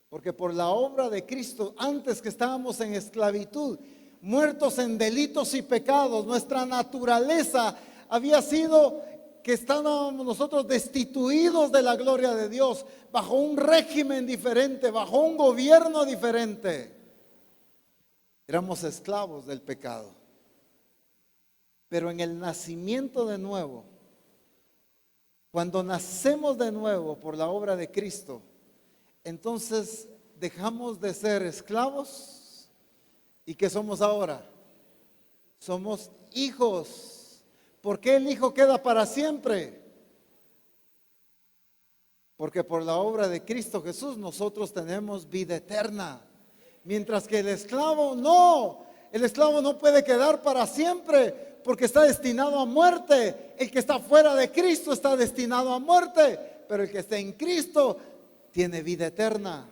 Porque por la obra de Cristo, antes que estábamos en esclavitud, muertos en delitos y pecados, nuestra naturaleza había sido que estábamos nosotros destituidos de la gloria de Dios, bajo un régimen diferente, bajo un gobierno diferente. Éramos esclavos del pecado. Pero en el nacimiento de nuevo, cuando nacemos de nuevo por la obra de Cristo, entonces dejamos de ser esclavos. ¿Y qué somos ahora? Somos hijos. ¿Por qué el hijo queda para siempre? Porque por la obra de Cristo Jesús nosotros tenemos vida eterna. Mientras que el esclavo no. El esclavo no puede quedar para siempre porque está destinado a muerte. El que está fuera de Cristo está destinado a muerte. Pero el que está en Cristo tiene vida eterna.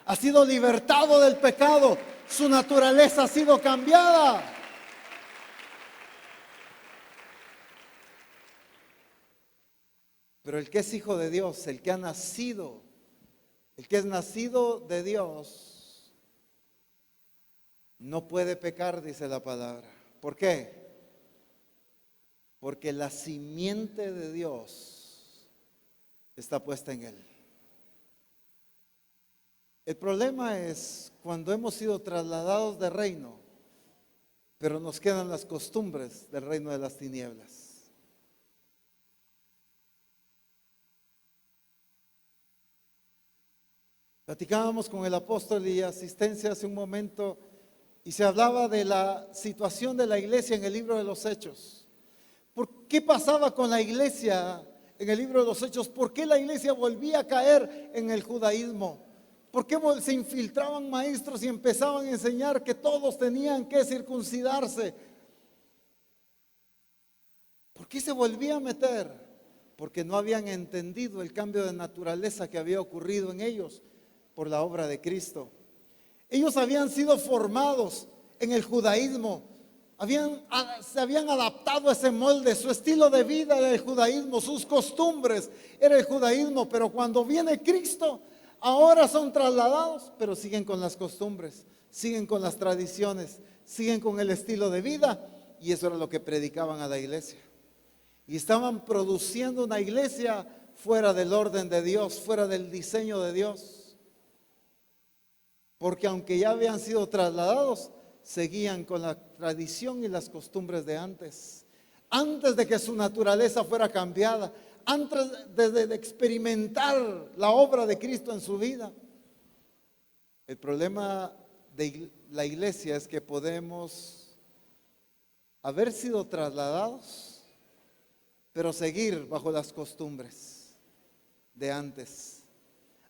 Ha sido libertado del pecado. Su naturaleza ha sido cambiada. Pero el que es hijo de Dios, el que ha nacido, el que es nacido de Dios, no puede pecar, dice la palabra. ¿Por qué? Porque la simiente de Dios está puesta en él. El problema es cuando hemos sido trasladados de reino, pero nos quedan las costumbres del reino de las tinieblas. Platicábamos con el apóstol y asistencia hace un momento y se hablaba de la situación de la iglesia en el libro de los Hechos. ¿Por qué pasaba con la iglesia en el libro de los Hechos? ¿Por qué la iglesia volvía a caer en el judaísmo? ¿Por qué se infiltraban maestros y empezaban a enseñar que todos tenían que circuncidarse? ¿Por qué se volvía a meter? Porque no habían entendido el cambio de naturaleza que había ocurrido en ellos por la obra de Cristo. Ellos habían sido formados en el judaísmo, se habían adaptado a ese molde, su estilo de vida era el judaísmo, sus costumbres era el judaísmo, pero cuando viene Cristo, ahora son trasladados, pero siguen con las costumbres, siguen con las tradiciones, siguen con el estilo de vida, y eso era lo que predicaban a la iglesia. Y estaban produciendo una iglesia fuera del orden de Dios, fuera del diseño de Dios. Porque aunque ya habían sido trasladados, seguían con la tradición y las costumbres de antes de que su naturaleza fuera cambiada, antes de experimentar la obra de Cristo en su vida. El problema de la iglesia es que podemos haber sido trasladados, pero seguir bajo las costumbres de antes.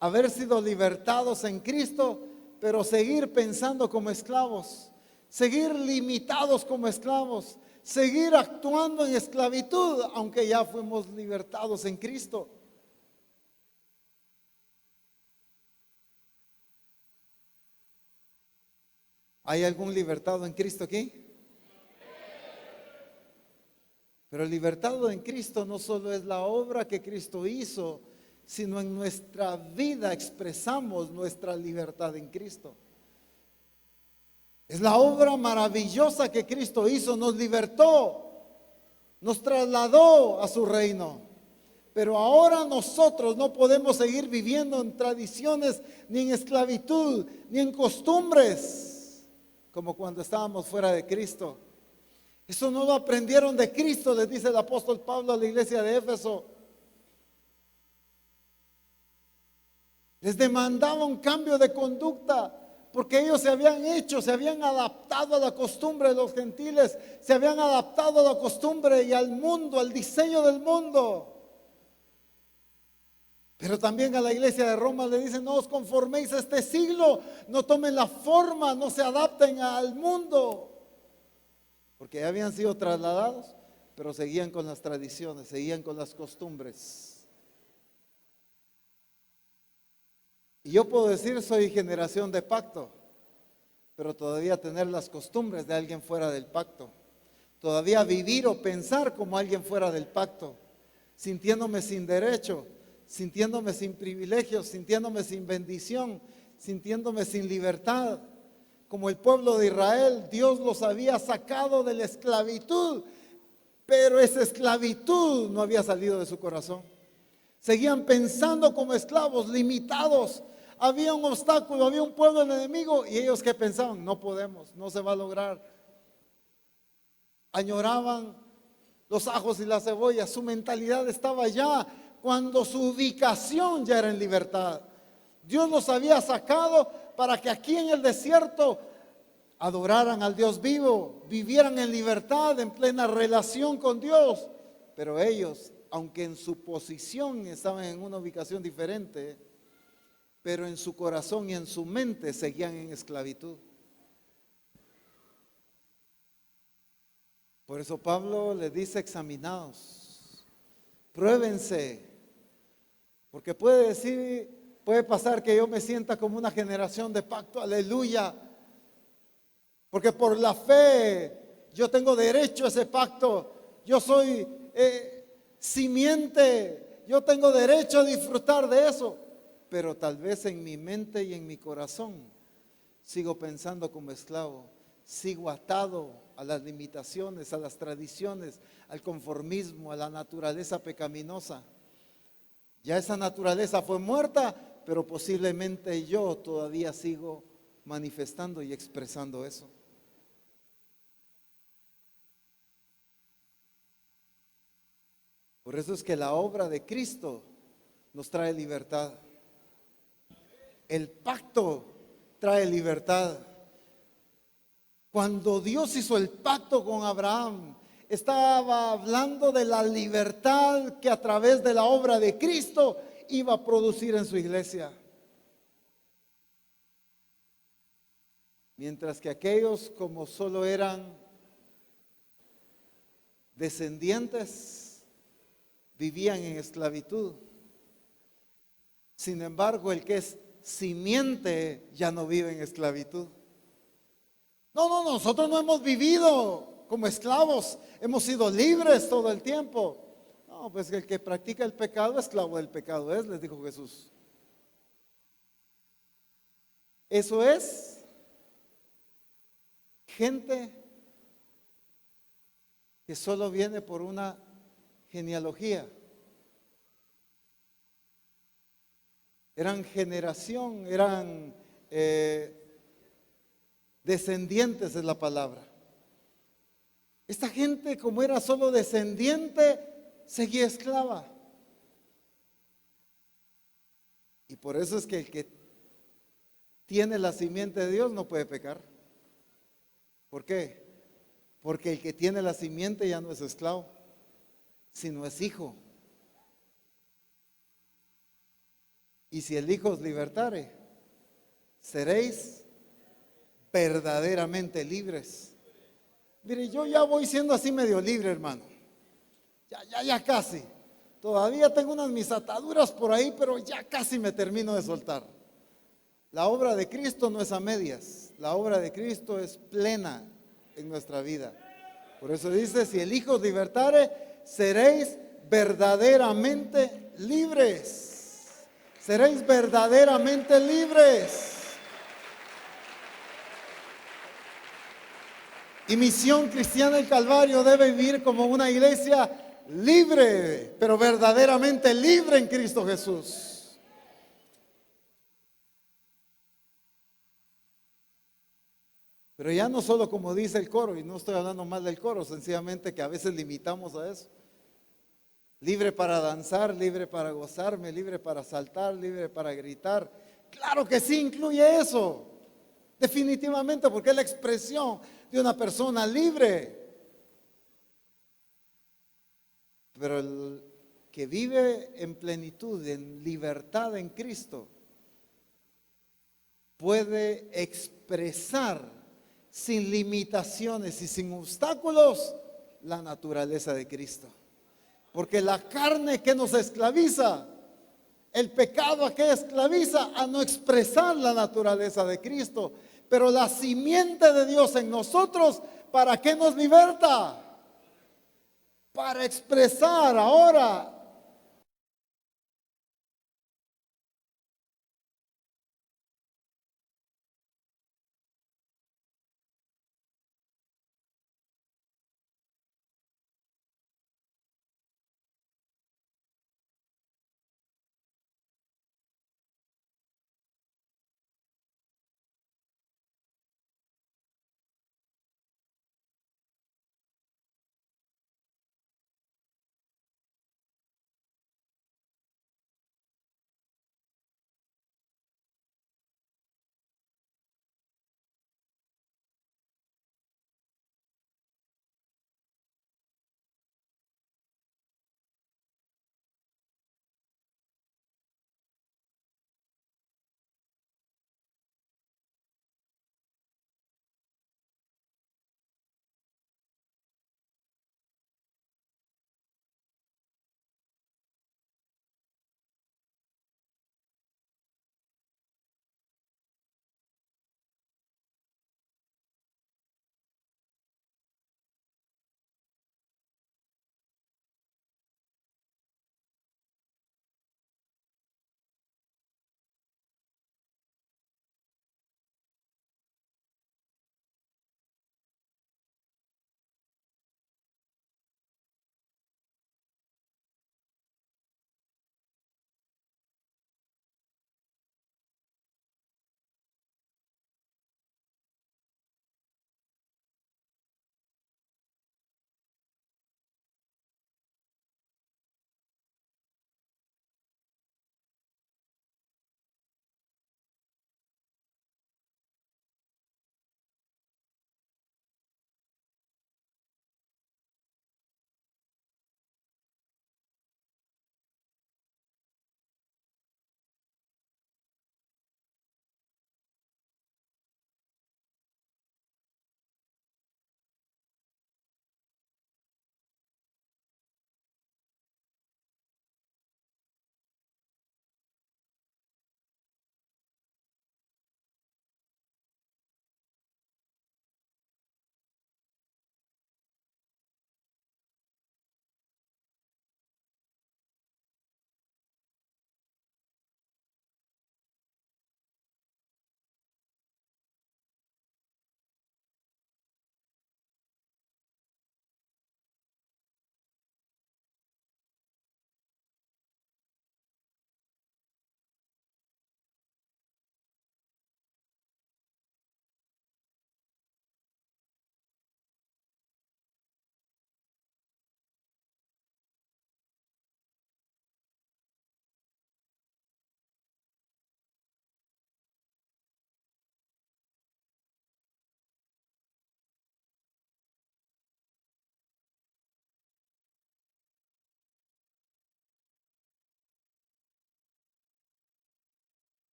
Haber sido libertados en Cristo, pero seguir pensando como esclavos, seguir limitados como esclavos, seguir actuando en esclavitud, aunque ya fuimos libertados en Cristo. ¿Hay algún libertado en Cristo aquí? Pero el libertado en Cristo no solo es la obra que Cristo hizo, sino en nuestra vida expresamos nuestra libertad en Cristo. Es la obra maravillosa que Cristo hizo, nos libertó, nos trasladó a su reino. Pero ahora nosotros no podemos seguir viviendo en tradiciones, ni en esclavitud, ni en costumbres, como cuando estábamos fuera de Cristo. Eso no lo aprendieron de Cristo, les dice el apóstol Pablo a la iglesia de Éfeso. Les demandaba un cambio de conducta, porque ellos se habían adaptado a la costumbre de los gentiles, se habían adaptado a la costumbre y al mundo, al diseño del mundo. Pero también a la iglesia de Roma le dicen: no os conforméis a este siglo, no tomen la forma, no se adapten al mundo. Porque ya habían sido trasladados, pero seguían con las tradiciones, seguían con las costumbres. Y yo puedo decir: soy generación de pacto, pero todavía tener las costumbres de alguien fuera del pacto, todavía vivir o pensar como alguien fuera del pacto, sintiéndome sin derecho, sintiéndome sin privilegios, sintiéndome sin bendición, sintiéndome sin libertad. Como el pueblo de Israel, Dios los había sacado de la esclavitud, pero esa esclavitud no había salido de su corazón. Seguían pensando como esclavos, limitados. Había un obstáculo, había un pueblo enemigo, y ellos ¿qué pensaban? No podemos, no se va a lograr. Añoraban los ajos y las cebollas, su mentalidad estaba allá, cuando su ubicación ya era en libertad. Dios los había sacado para que aquí en el desierto adoraran al Dios vivo, vivieran en libertad, en plena relación con Dios. Pero ellos, aunque en su posición estaban en una ubicación diferente, pero en su corazón y en su mente seguían en esclavitud. Por eso Pablo les dice: examinaos, pruébense, porque puede pasar que yo me sienta como una generación de pacto, aleluya, porque por la fe yo tengo derecho a ese pacto, yo soy simiente, yo tengo derecho a disfrutar de eso, pero tal vez en mi mente y en mi corazón sigo pensando como esclavo, sigo atado a las limitaciones, a las tradiciones, al conformismo, a la naturaleza pecaminosa. Ya esa naturaleza fue muerta, pero posiblemente yo todavía sigo manifestando y expresando eso. Por eso es que la obra de Cristo nos trae libertad. El pacto trae libertad. Cuando Dios hizo el pacto con Abraham, estaba hablando de la libertad que a través de la obra de Cristo iba a producir en su iglesia. Mientras que aquellos, como solo eran descendientes, vivían en esclavitud. Sin embargo, el que es simiente ya no vive en esclavitud. No, nosotros no hemos vivido como esclavos, hemos sido libres todo el tiempo. No, pues el que practica el pecado, esclavo del pecado es, les dijo Jesús. Eso es gente que solo viene por una genealogía. Eran generación, eran descendientes es la palabra. Esta gente, como era solo descendiente, seguía esclava. Y por eso es que el que tiene la simiente de Dios no puede pecar. ¿Por qué? Porque el que tiene la simiente ya no es esclavo, sino es hijo. Y si el Hijo os libertare, seréis verdaderamente libres. Mire, yo ya voy siendo así medio libre, hermano. Ya casi. Todavía tengo unas mis ataduras por ahí, pero ya casi me termino de soltar. La obra de Cristo no es a medias. La obra de Cristo es plena en nuestra vida. Por eso dice, si el Hijo os libertare, seréis verdaderamente libres. Seréis verdaderamente libres. Y Misión Cristiana del Calvario debe vivir como una iglesia libre, pero verdaderamente libre en Cristo Jesús. Pero ya no solo como dice el coro, y no estoy hablando mal del coro, sencillamente que a veces limitamos a eso. Libre para danzar, libre para gozarme, libre para saltar, libre para gritar. Claro que sí incluye eso, definitivamente, porque es la expresión de una persona libre. Pero el que vive en plenitud, en libertad en Cristo, puede expresar sin limitaciones y sin obstáculos la naturaleza de Cristo. Porque la carne que nos esclaviza, el pecado a que esclaviza a no expresar la naturaleza de Cristo. Pero la simiente de Dios en nosotros, ¿para qué nos liberta? Para expresar ahora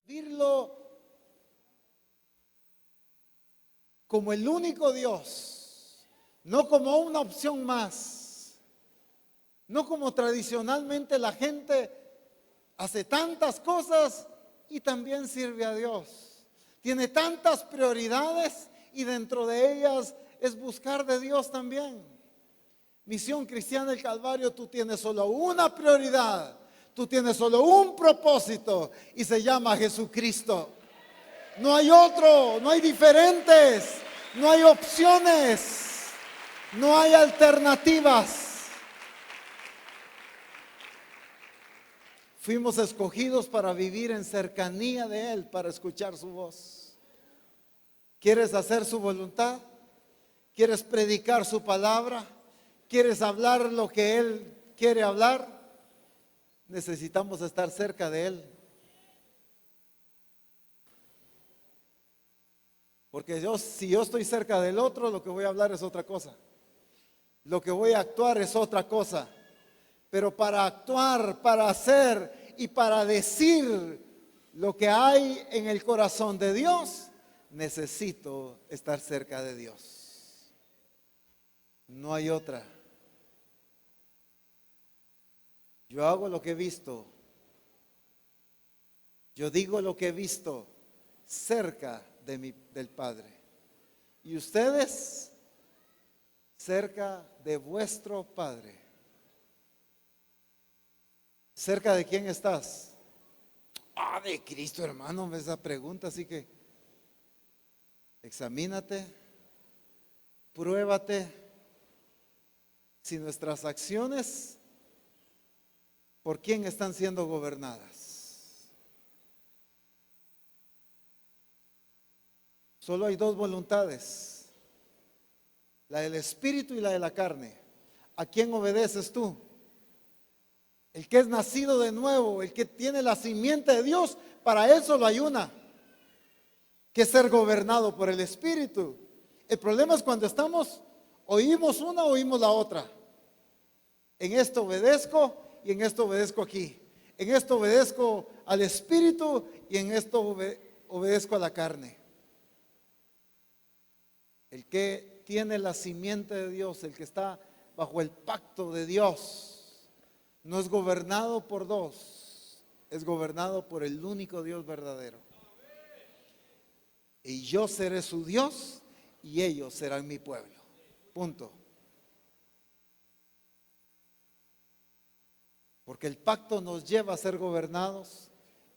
Vivirlo como el único Dios, no como una opción más, no como tradicionalmente la gente hace tantas cosas y también sirve a Dios. Tiene tantas prioridades y dentro de ellas es buscar de Dios también. Misión Cristiana del Calvario, tú tienes solo una prioridad, tú tienes solo un propósito y se llama Jesucristo. No hay otro, no hay diferentes, no hay opciones, no hay alternativas. Fuimos escogidos para vivir en cercanía de Él, para escuchar su voz. ¿Quieres hacer su voluntad? ¿Quieres predicar su palabra? ¿Quieres hablar lo que Él quiere hablar? Necesitamos estar cerca de Él. Porque si yo estoy cerca del otro, lo que voy a hablar es otra cosa. Lo que voy a actuar es otra cosa. Pero para actuar, para hacer y para decir lo que hay en el corazón de Dios, necesito estar cerca de Dios. No hay otra. Yo hago lo que he visto. Yo digo lo que he visto cerca del Padre. Y ustedes cerca de vuestro Padre. ¿Cerca de quién estás? De Cristo, hermano, esa pregunta, así que examínate, pruébate si nuestras acciones, ¿por quién están siendo gobernadas? Solo hay dos voluntades, la del espíritu y la de la carne. ¿A quién obedeces tú? El que es nacido de nuevo, el que tiene la simiente de Dios, para él solo hay una, que es ser gobernado por el espíritu. El problema es cuando oímos una, oímos la otra. En esto obedezco y en esto obedezco aquí. En esto obedezco al espíritu y en esto obedezco a la carne. El que tiene la simiente de Dios, el que está bajo el pacto de Dios, no es gobernado por dos, es gobernado por el único Dios verdadero. Y yo seré su Dios y ellos serán mi pueblo. Punto. Porque el pacto nos lleva a ser gobernados,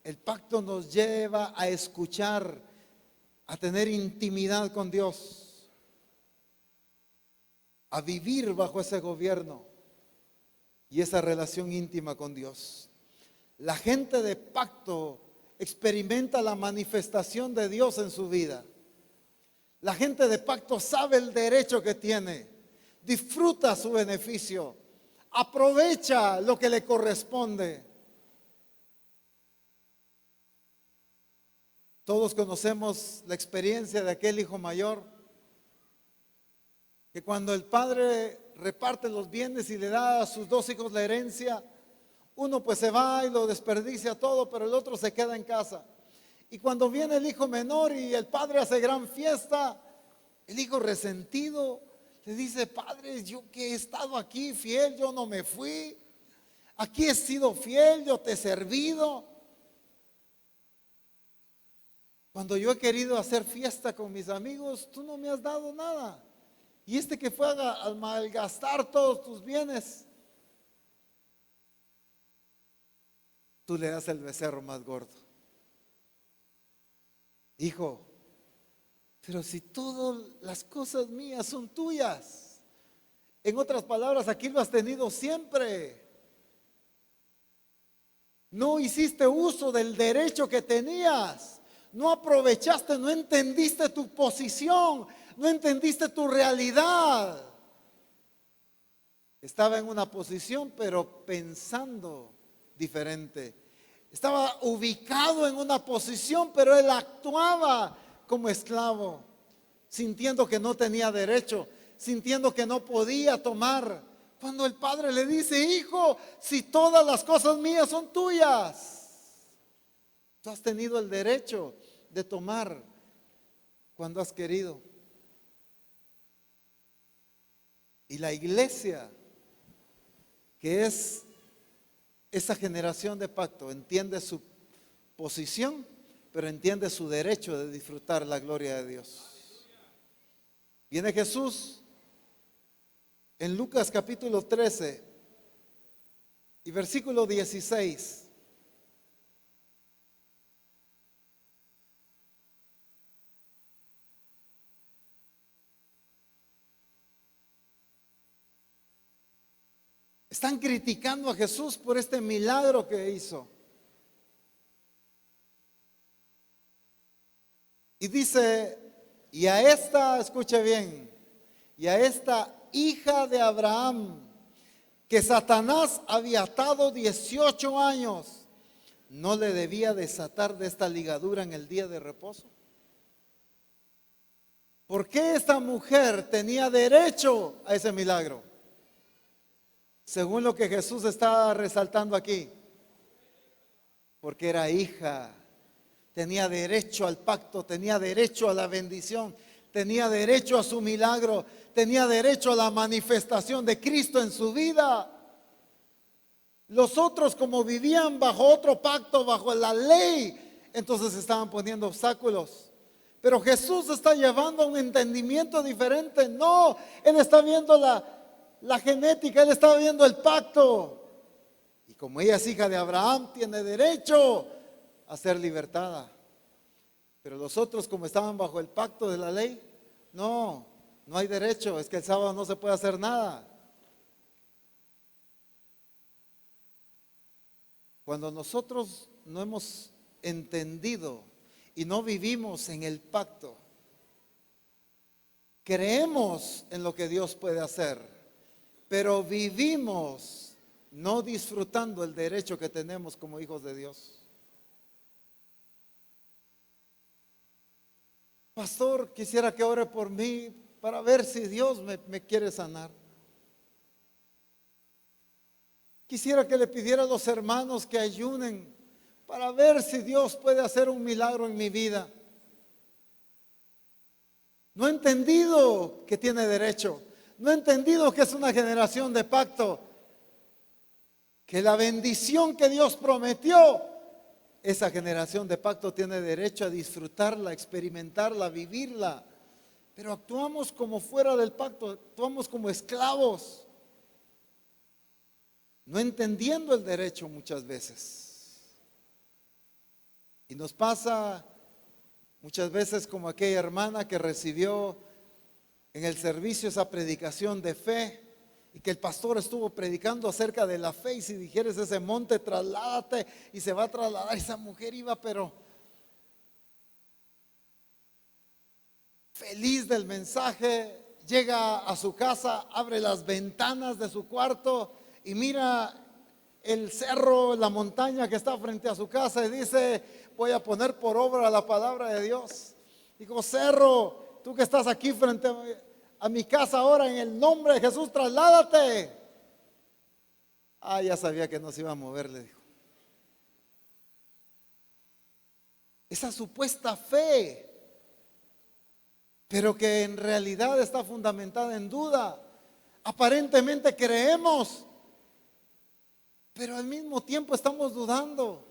el pacto nos lleva a escuchar, a tener intimidad con Dios, a vivir bajo ese gobierno y esa relación íntima con Dios. La gente de pacto experimenta la manifestación de Dios en su vida. La gente de pacto sabe el derecho que tiene, disfruta su beneficio, aprovecha lo que le corresponde. Todos conocemos la experiencia de aquel hijo mayor que cuando el padre reparte los bienes y le da a sus dos hijos la herencia, uno pues se va y lo desperdicia todo, pero el otro se queda en casa. Y cuando viene el hijo menor y el padre hace gran fiesta, el hijo resentido le dice: padre, yo que he estado aquí fiel, yo no me fui, aquí he sido fiel, yo te he servido. Cuando yo he querido hacer fiesta con mis amigos, tú no me has dado nada. Y este que fue a malgastar todos tus bienes, tú le das el becerro más gordo. Hijo, pero si todas las cosas mías son tuyas. En otras palabras, aquí lo has tenido siempre. No hiciste uso del derecho que tenías. No aprovechaste, no entendiste tu posición. No entendiste tu realidad. Estaba en una posición, pero pensando diferente. Estaba ubicado en una posición, pero él actuaba como esclavo, sintiendo que no tenía derecho, sintiendo que no podía tomar. Cuando el padre le dice: hijo, si todas las cosas mías son tuyas. Tú has tenido el derecho de tomar cuando has querido. Y la iglesia, que es esa generación de pacto, entiende su posición, pero entiende su derecho de disfrutar la gloria de Dios. Viene Jesús en Lucas capítulo 13 y versículo 16. Están criticando a Jesús por este milagro que hizo. Y dice, y a esta, escuche bien, y a esta hija de Abraham, que Satanás había atado 18 años, ¿no le debía desatar de esta ligadura en el día de reposo? ¿Por qué esta mujer tenía derecho a ese milagro? Según lo que Jesús está resaltando aquí, porque era hija, tenía derecho al pacto, tenía derecho a la bendición, tenía derecho a su milagro, tenía derecho a la manifestación de Cristo en su vida. Los otros, como vivían bajo otro pacto, bajo la ley, entonces estaban poniendo obstáculos. Pero Jesús está llevando un entendimiento diferente. No, Él está viendo la genética, Él está viendo el pacto. Y como ella es hija de Abraham, tiene derecho a ser libertada. Pero los otros, como estaban bajo el pacto de la ley, no hay derecho. Es que el sábado no se puede hacer nada. Cuando nosotros no hemos entendido y no vivimos en el pacto, creemos en lo que Dios puede hacer, pero vivimos no disfrutando el derecho que tenemos como hijos de Dios. Pastor, quisiera que ore por mí para ver si Dios me quiere sanar. Quisiera que le pidiera a los hermanos que ayunen para ver si Dios puede hacer un milagro en mi vida. No he entendido que tiene derecho. No he entendido que es una generación de pacto. Que la bendición que Dios prometió, esa generación de pacto tiene derecho a disfrutarla, experimentarla, vivirla. Pero actuamos como fuera del pacto, actuamos como esclavos, no entendiendo el derecho muchas veces. Y nos pasa muchas veces como aquella hermana que recibió en el servicio esa predicación de fe y que el pastor estuvo predicando acerca de la fe, y si dijeres ese monte, trasládate, y se va a trasladar. Esa mujer iba pero feliz del mensaje, llega a su casa, abre las ventanas de su cuarto y mira el cerro, la montaña que está frente a su casa y dice: voy a poner por obra la palabra de Dios. Digo: cerro, tú que estás aquí frente a mi casa ahora, en el nombre de Jesús, trasládate. Ya sabía que no se iba a mover, le dijo. Esa supuesta fe, pero que en realidad está fundamentada en duda. Aparentemente creemos, pero al mismo tiempo estamos dudando.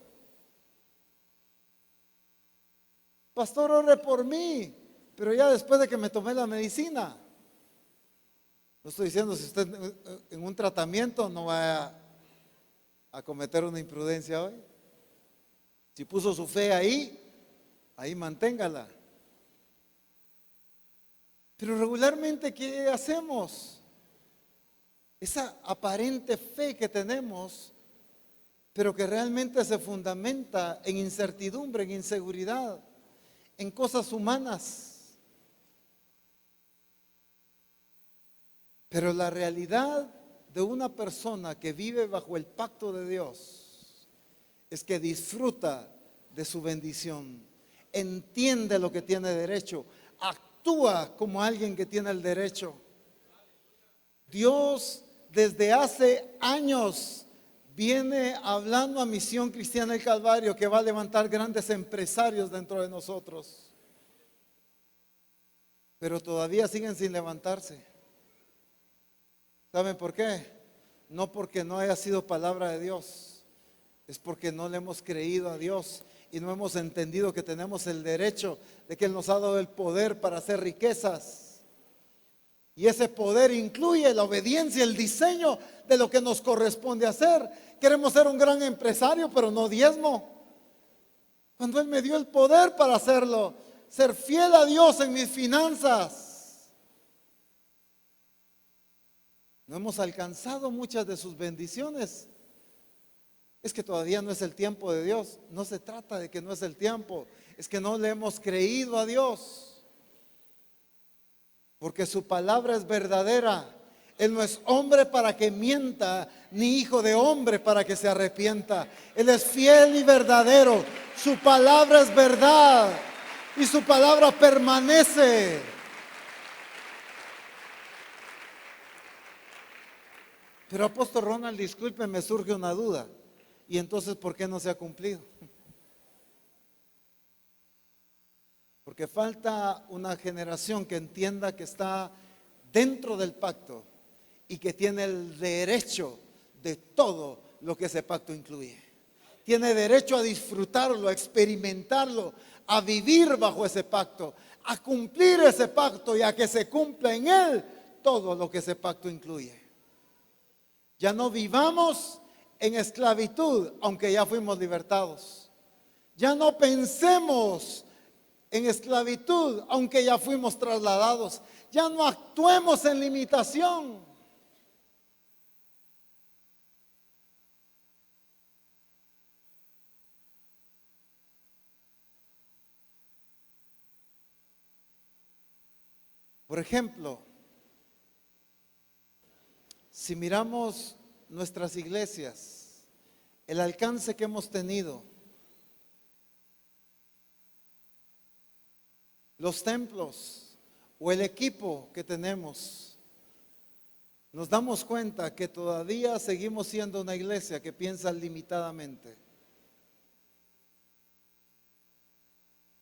Pastor, ore por mí, pero ya después de que me tomé la medicina. No estoy diciendo si usted en un tratamiento no va a cometer una imprudencia hoy. Si puso su fe ahí manténgala. Pero regularmente, ¿qué hacemos? Esa aparente fe que tenemos, pero que realmente se fundamenta en incertidumbre, en inseguridad, en cosas humanas. Pero la realidad de una persona que vive bajo el pacto de Dios es que disfruta de su bendición, entiende lo que tiene derecho, actúa como alguien que tiene el derecho. Dios desde hace años viene hablando a Misión Cristiana del Calvario que va a levantar grandes empresarios dentro de nosotros. Pero todavía siguen sin levantarse. ¿Saben por qué? No porque no haya sido palabra de Dios, es porque no le hemos creído a Dios y no hemos entendido que tenemos el derecho de que Él nos ha dado el poder para hacer riquezas. Y ese poder incluye la obediencia, el diseño de lo que nos corresponde hacer. Queremos ser un gran empresario, pero no diezmo. Cuando Él me dio el poder para hacerlo, ser fiel a Dios en mis finanzas. No hemos alcanzado muchas de sus bendiciones. Es que todavía no es el tiempo de Dios. No se trata de que no es el tiempo, es que no le hemos creído a Dios. Porque su palabra es verdadera. Él no es hombre para que mienta, ni hijo de hombre para que se arrepienta. Él es fiel y verdadero. Su palabra es verdad y su palabra permanece. Pero apóstol Ronald, disculpe, me surge una duda. ¿Y entonces por qué no se ha cumplido? Porque falta una generación que entienda que está dentro del pacto y que tiene el derecho de todo lo que ese pacto incluye. Tiene derecho a disfrutarlo, a experimentarlo, a vivir bajo ese pacto, a cumplir ese pacto y a que se cumpla en él todo lo que ese pacto incluye. Ya no vivamos en esclavitud, aunque ya fuimos libertados. Ya no pensemos en esclavitud, aunque ya fuimos trasladados. Ya no actuemos en limitación. Por ejemplo, si miramos nuestras iglesias, el alcance que hemos tenido, los templos o el equipo que tenemos, nos damos cuenta que todavía seguimos siendo una iglesia que piensa limitadamente.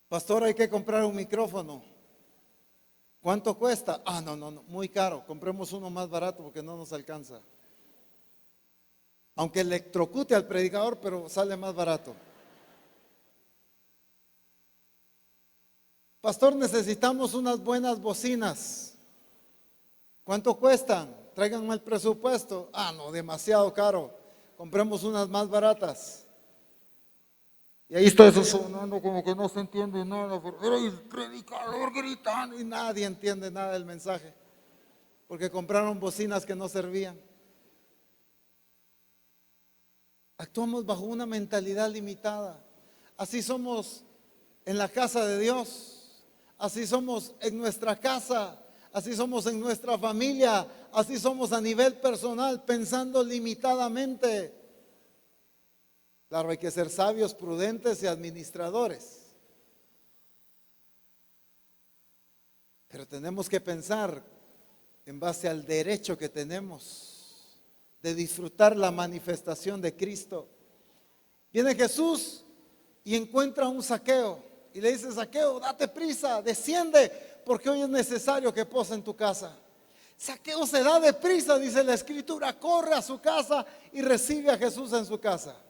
Pastor, hay que comprar un micrófono. ¿Cuánto cuesta? No, muy caro. Compremos uno más barato porque no nos alcanza. Aunque electrocute al predicador, pero sale más barato. Pastor, necesitamos unas buenas bocinas. ¿Cuánto cuestan? Tráiganme el presupuesto. No, demasiado caro. Compremos unas más baratas. Y ahí está eso sonando como que no se entiende nada. Era el predicador gritando y nadie entiende nada del mensaje. Porque compraron bocinas que no servían. Actuamos bajo una mentalidad limitada. Así somos en la casa de Dios. Así somos en nuestra casa. Así somos en nuestra familia. Así somos a nivel personal, pensando limitadamente. Claro, hay que ser sabios, prudentes y administradores. Pero tenemos que pensar en base al derecho que tenemos de disfrutar la manifestación de Cristo. Viene Jesús y encuentra a un Zaqueo y le dice: Zaqueo, date prisa, desciende, porque hoy es necesario que pose en tu casa. Zaqueo se da de prisa, dice la Escritura, corre a su casa y recibe a Jesús en su casa.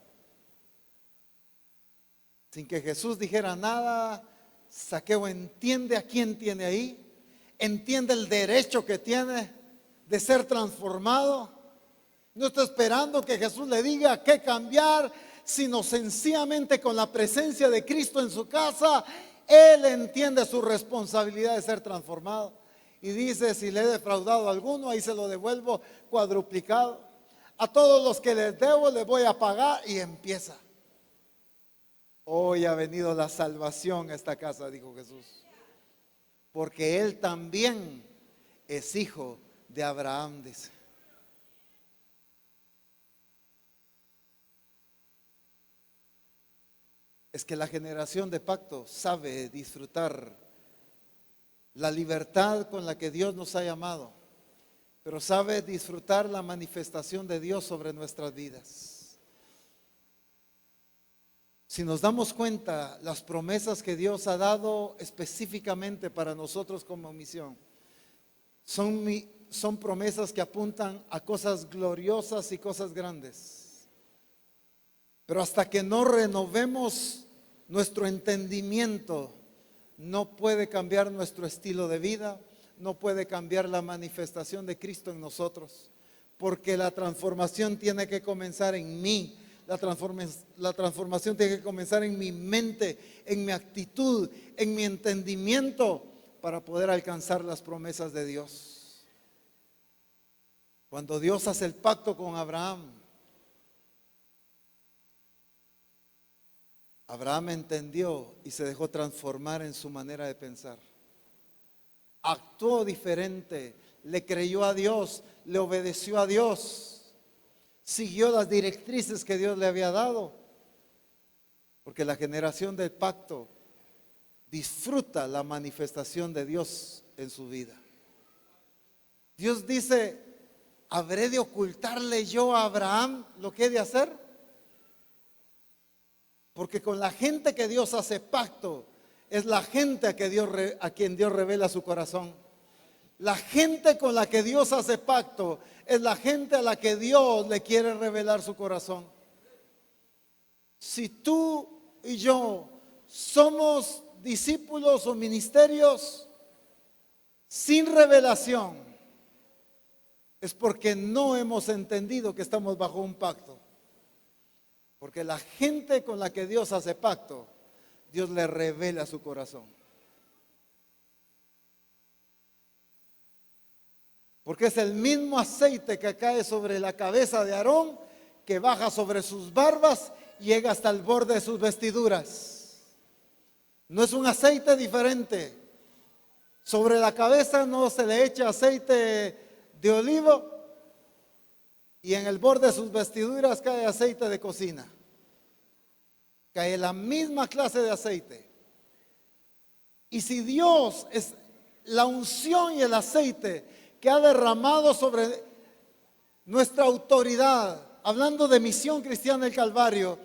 Sin que Jesús dijera nada, Zaqueo entiende a quién tiene ahí, entiende el derecho que tiene de ser transformado. No está esperando que Jesús le diga qué cambiar, sino sencillamente con la presencia de Cristo en su casa, él entiende su responsabilidad de ser transformado. Y dice: si le he defraudado a alguno, ahí se lo devuelvo cuadruplicado. A todos los que les debo les voy a pagar, y empieza. Hoy ha venido la salvación a esta casa, dijo Jesús, porque él también es hijo de Abraham, dice. Es que la generación de pacto sabe disfrutar la libertad con la que Dios nos ha llamado, pero sabe disfrutar la manifestación de Dios sobre nuestras vidas. Si nos damos cuenta, las promesas que Dios ha dado específicamente para nosotros como misión, son promesas que apuntan a cosas gloriosas y cosas grandes. Pero hasta que no renovemos nuestro entendimiento, no puede cambiar nuestro estilo de vida, no puede cambiar la manifestación de Cristo en nosotros, porque la transformación tiene que comenzar en mí. La transformación tiene que comenzar en mi mente, en mi actitud, en mi entendimiento, para poder alcanzar las promesas de Dios. Cuando Dios hace el pacto con Abraham, Abraham entendió y se dejó transformar en su manera de pensar. Actuó diferente, le creyó a Dios, le obedeció a Dios. Siguió las directrices que Dios le había dado, porque la generación del pacto disfruta la manifestación de Dios en su vida. Dios dice: ¿habré de ocultarle yo a Abraham lo que he de hacer? Porque con la gente que Dios hace pacto, es la gente a quien Dios revela su corazón. La gente con la que Dios hace pacto es la gente a la que Dios le quiere revelar su corazón. Si tú y yo somos discípulos o ministerios sin revelación, es porque no hemos entendido que estamos bajo un pacto. Porque la gente con la que Dios hace pacto, Dios le revela su corazón. Porque es el mismo aceite que cae sobre la cabeza de Aarón, que baja sobre sus barbas y llega hasta el borde de sus vestiduras. No es un aceite diferente. Sobre la cabeza no se le echa aceite de olivo y en el borde de sus vestiduras cae aceite de cocina. Cae la misma clase de aceite. Y si Dios es la unción y el aceite que ha derramado sobre nuestra autoridad, hablando de Misión Cristiana del Calvario,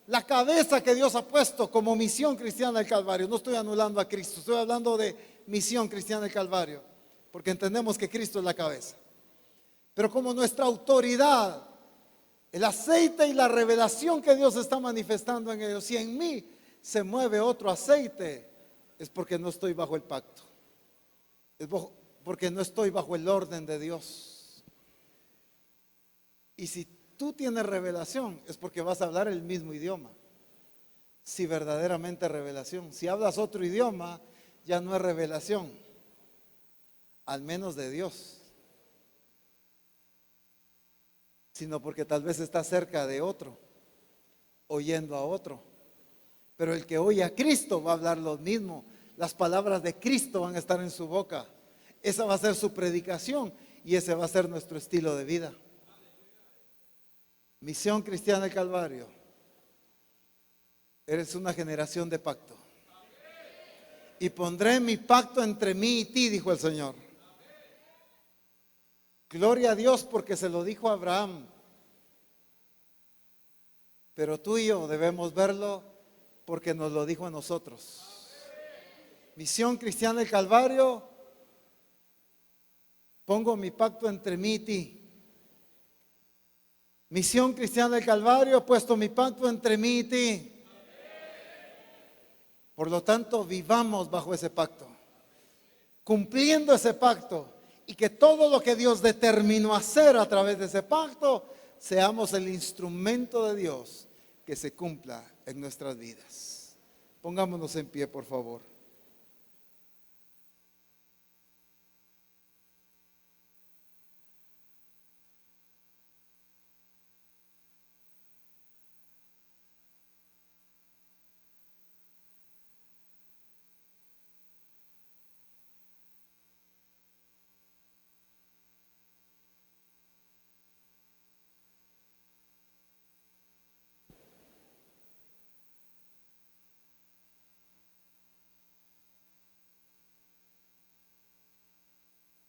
la cabeza que Dios ha puesto como Misión Cristiana del Calvario, no estoy anulando a Cristo, estoy hablando de Misión Cristiana del Calvario, porque entendemos que Cristo es la cabeza. Pero como nuestra autoridad, el aceite y la revelación que Dios está manifestando en ellos, si en mí se mueve otro aceite, es porque no estoy bajo el pacto. Es porque no estoy bajo el orden de Dios. Y si tú tienes revelación, es porque vas a hablar el mismo idioma. Si verdaderamente revelación. Si hablas otro idioma, ya no es revelación, al menos de Dios, sino porque tal vez está cerca de otro, oyendo a otro. Pero el que oye a Cristo va a hablar lo mismo. Las palabras de Cristo van a estar en su boca. Esa va a ser su predicación y ese va a ser nuestro estilo de vida. Misión Cristiana del Calvario. Eres una generación de pacto. Y pondré mi pacto entre mí y ti, dijo el Señor. Gloria a Dios porque se lo dijo a Abraham. Pero tú y yo debemos verlo porque nos lo dijo a nosotros. Misión Cristiana del Calvario. Pongo mi pacto entre mí y ti. Misión Cristiana del Calvario, he puesto mi pacto entre mí y ti. Por lo tanto, vivamos bajo ese pacto, cumpliendo ese pacto, y que todo lo que Dios determinó hacer a través de ese pacto, seamos el instrumento de Dios que se cumpla en nuestras vidas. Pongámonos en pie, por favor.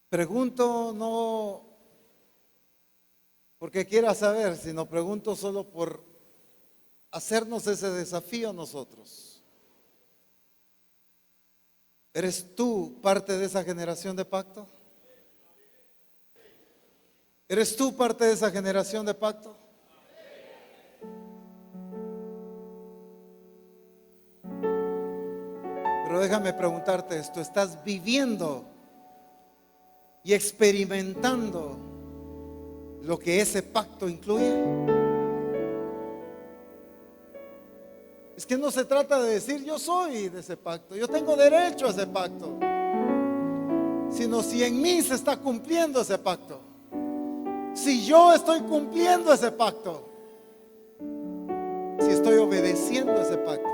Pregunto no porque quiera saber, sino pregunto solo por hacernos ese desafío a nosotros. ¿Eres tú parte de esa generación de pacto? ¿Eres tú parte de esa generación de pacto? Pero déjame preguntarte esto, ¿estás viviendo y experimentando lo que ese pacto incluye? Es que no se trata de decir yo soy de ese pacto, yo tengo derecho a ese pacto, sino si en mí se está cumpliendo ese pacto, si yo estoy cumpliendo ese pacto, si estoy obedeciendo ese pacto.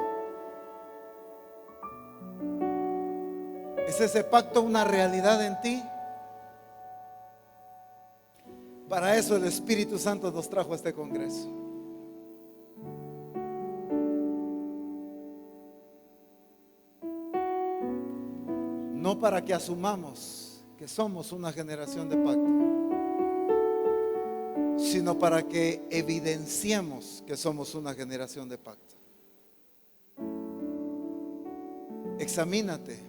¿Es ese pacto una realidad en ti? Para eso el Espíritu Santo nos trajo a este congreso. No para que asumamos que somos una generación de pacto, sino para que evidenciemos que somos una generación de pacto. Examínate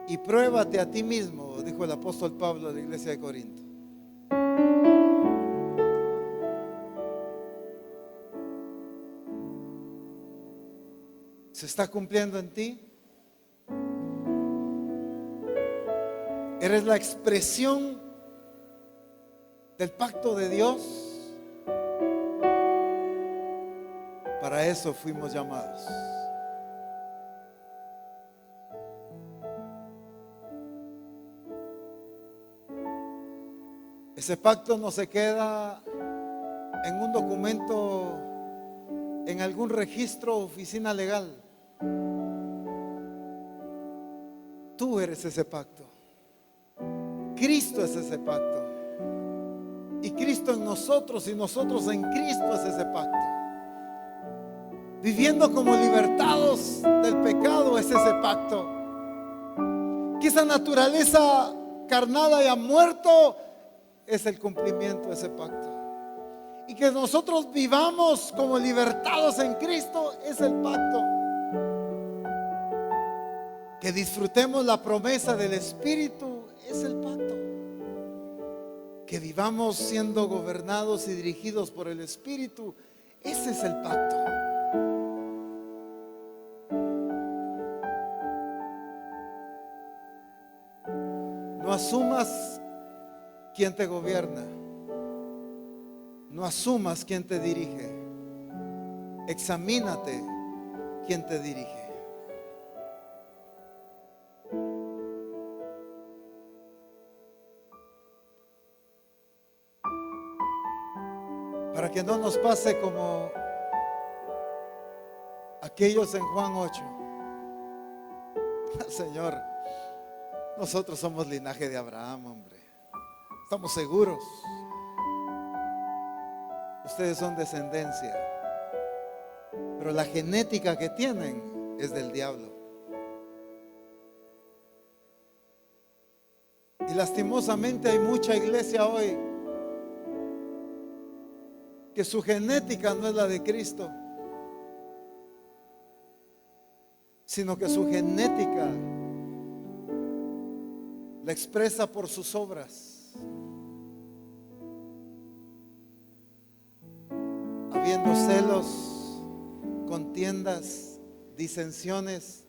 y pruébate a ti mismo, dijo el apóstol Pablo a la iglesia de Corinto. ¿Se está cumpliendo en ti? ¿Eres la expresión del pacto de Dios? Para eso fuimos llamados. Ese pacto no se queda en un documento, en algún registro o oficina legal. Tú eres ese pacto. Cristo es ese pacto. Y Cristo en nosotros y nosotros en Cristo es ese pacto. Viviendo como libertados del pecado es ese pacto. Que esa naturaleza carnal haya muerto es el cumplimiento de ese pacto. Y que nosotros vivamos como libertados en Cristo es el pacto. Que disfrutemos la promesa del Espíritu es el pacto. Que vivamos siendo gobernados y dirigidos por el Espíritu, ese es el pacto. No asumas quién te gobierna. No asumas quién te dirige. Examínate quién te dirige. Para que no nos pase como aquellos en Juan 8. Señor, nosotros somos linaje de Abraham, hombre. Estamos seguros. Ustedes son descendencia, pero la genética que tienen es del diablo. Y lastimosamente hay mucha iglesia hoy que su genética no es la de Cristo, sino que su genética la expresa por sus obras, habiendo celos, contiendas, disensiones.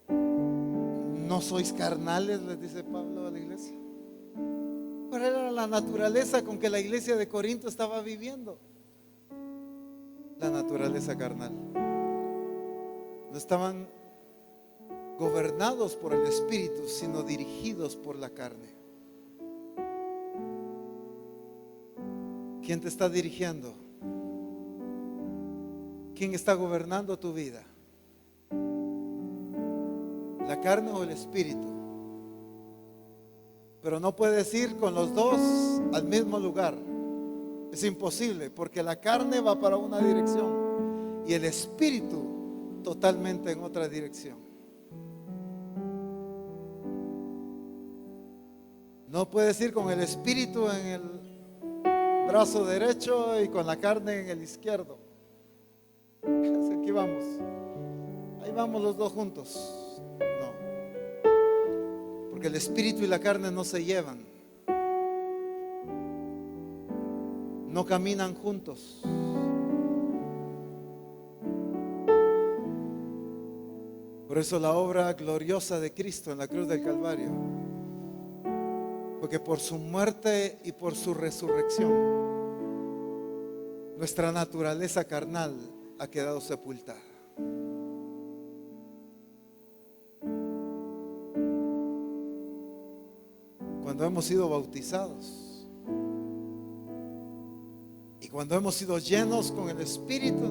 No sois carnales, les dice Pablo a la iglesia. ¿Cuál era la naturaleza con que la iglesia de Corinto estaba viviendo? La naturaleza carnal. No estaban gobernados por el Espíritu, sino dirigidos por la carne. ¿Quién te está dirigiendo? ¿Quién está gobernando tu vida? ¿La carne o el Espíritu? Pero no puedes ir con los dos al mismo lugar. Es imposible, porque la carne va para una dirección y el Espíritu totalmente en otra dirección. No puedes ir con el Espíritu en el brazo derecho y con la carne en el izquierdo. Aquí vamos. Ahí vamos los dos juntos. No. Porque el espíritu y la carne no se llevan. No caminan juntos. Por eso la obra gloriosa de Cristo en la cruz del Calvario, porque por su muerte y por su resurrección, nuestra naturaleza carnal ha quedado sepultada. Cuando hemos sido bautizados y cuando hemos sido llenos con el Espíritu,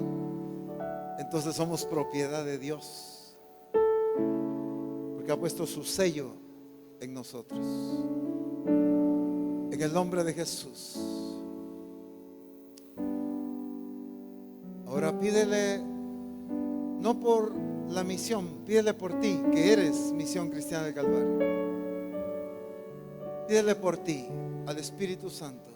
entonces somos propiedad de Dios, porque ha puesto su sello en nosotros. En el nombre de Jesús. Ahora pídele, no por la misión, pídele por ti, que eres Misión Cristiana del Calvario. Pídele por ti al Espíritu Santo.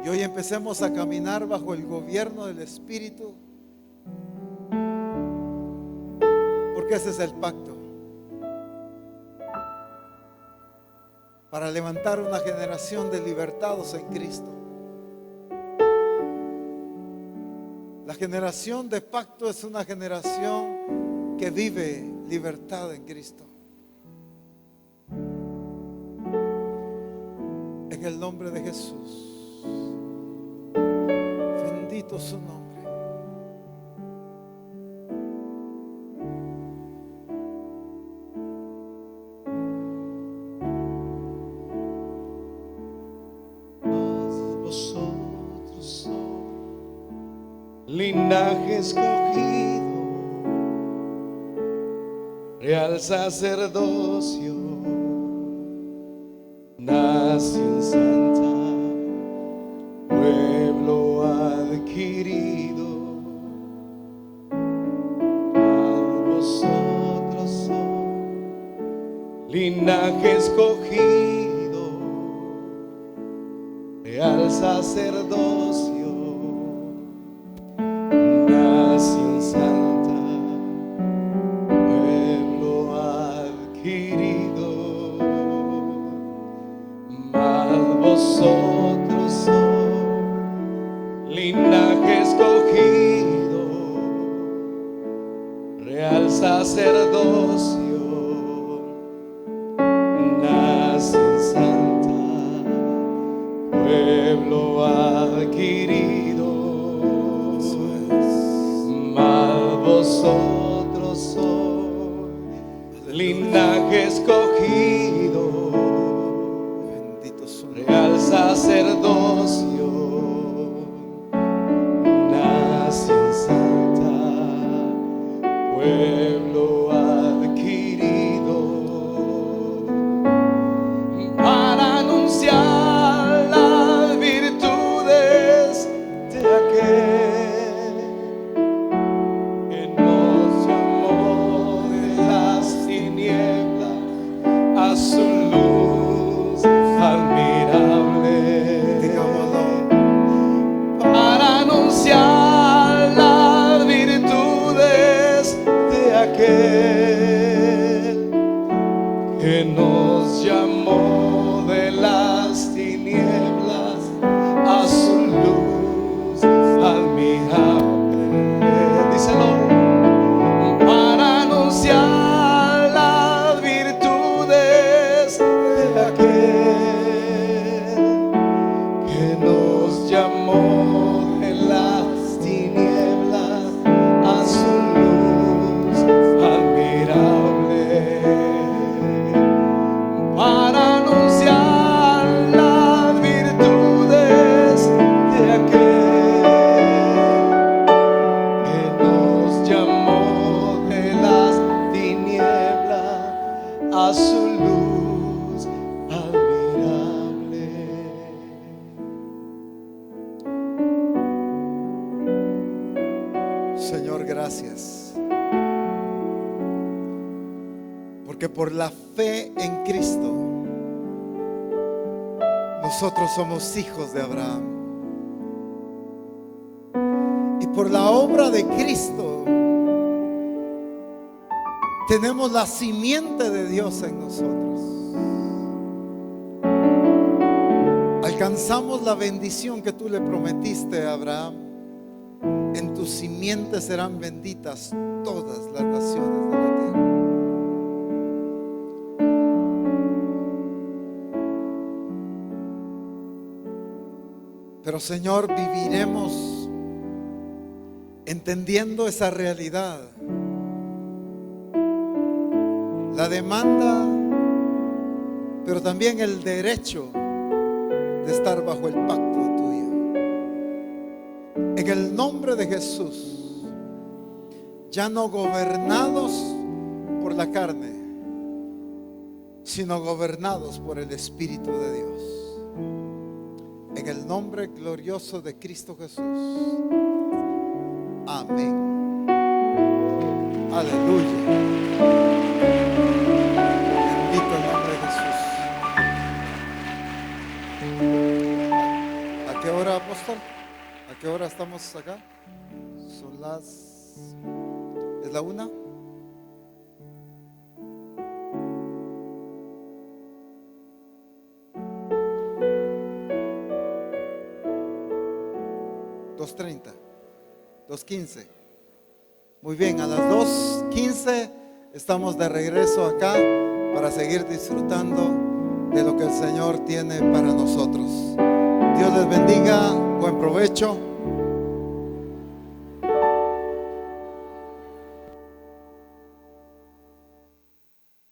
Y hoy empecemos a caminar bajo el gobierno del Espíritu, porque ese es el pacto. Para levantar una generación de libertados en Cristo. La generación de pacto es una generación que vive libertad en Cristo. En el nombre de Jesús. Bendito su nombre. Linaje escogido, real sacerdocio, nación santa, pueblo adquirido. A vosotros sois linaje escogido, real sacerdocio, nación santa, pueblo adquirido. Mas vosotros sois linaje escogido, real sacerdocio, nación santa, pueblo adquirido. Mas vosotros sois linaje escogido, Bendito su nombre. real sacerdocio, nación santa, pueblo adquirido, para anunciar las virtudes de aquel que nos llamó de las tinieblas a su luz admirable. Digámoslo. Para anunciar las virtudes de aquel que nos llamó de las tinieblas a su luz admirable. Díselo. Para anunciar las virtudes de aquel que nos llamó de las tinieblas a su luz admirable. Para anunciar las virtudes de aquel que nos llamó de las tinieblas a su luz admirable. Señor, gracias. Porque por la fe en Cristo, nosotros somos hijos de Abraham. por la obra de Cristo, tenemos la simiente de Dios en nosotros. Alcanzamos la bendición que tú le prometiste a Abraham. En tu simiente serán benditas todas las naciones de la tierra. Pero Señor, viviremos entendiendo esa realidad. La demanda, pero también el derecho de estar bajo el pacto tuyo. En el nombre de Jesús, ya no gobernados por la carne, sino gobernados por el Espíritu de Dios. En el nombre glorioso de Cristo Jesús. Amén. Aleluya. Bendito el nombre de Jesús. ¿A qué hora, apóstol? ¿A qué hora estamos acá? Son ¿es la 1? $2:30, 2:15. Muy bien, a las 2:15 estamos de regreso acá para seguir disfrutando de lo que el Señor tiene para nosotros. Dios les bendiga, buen provecho.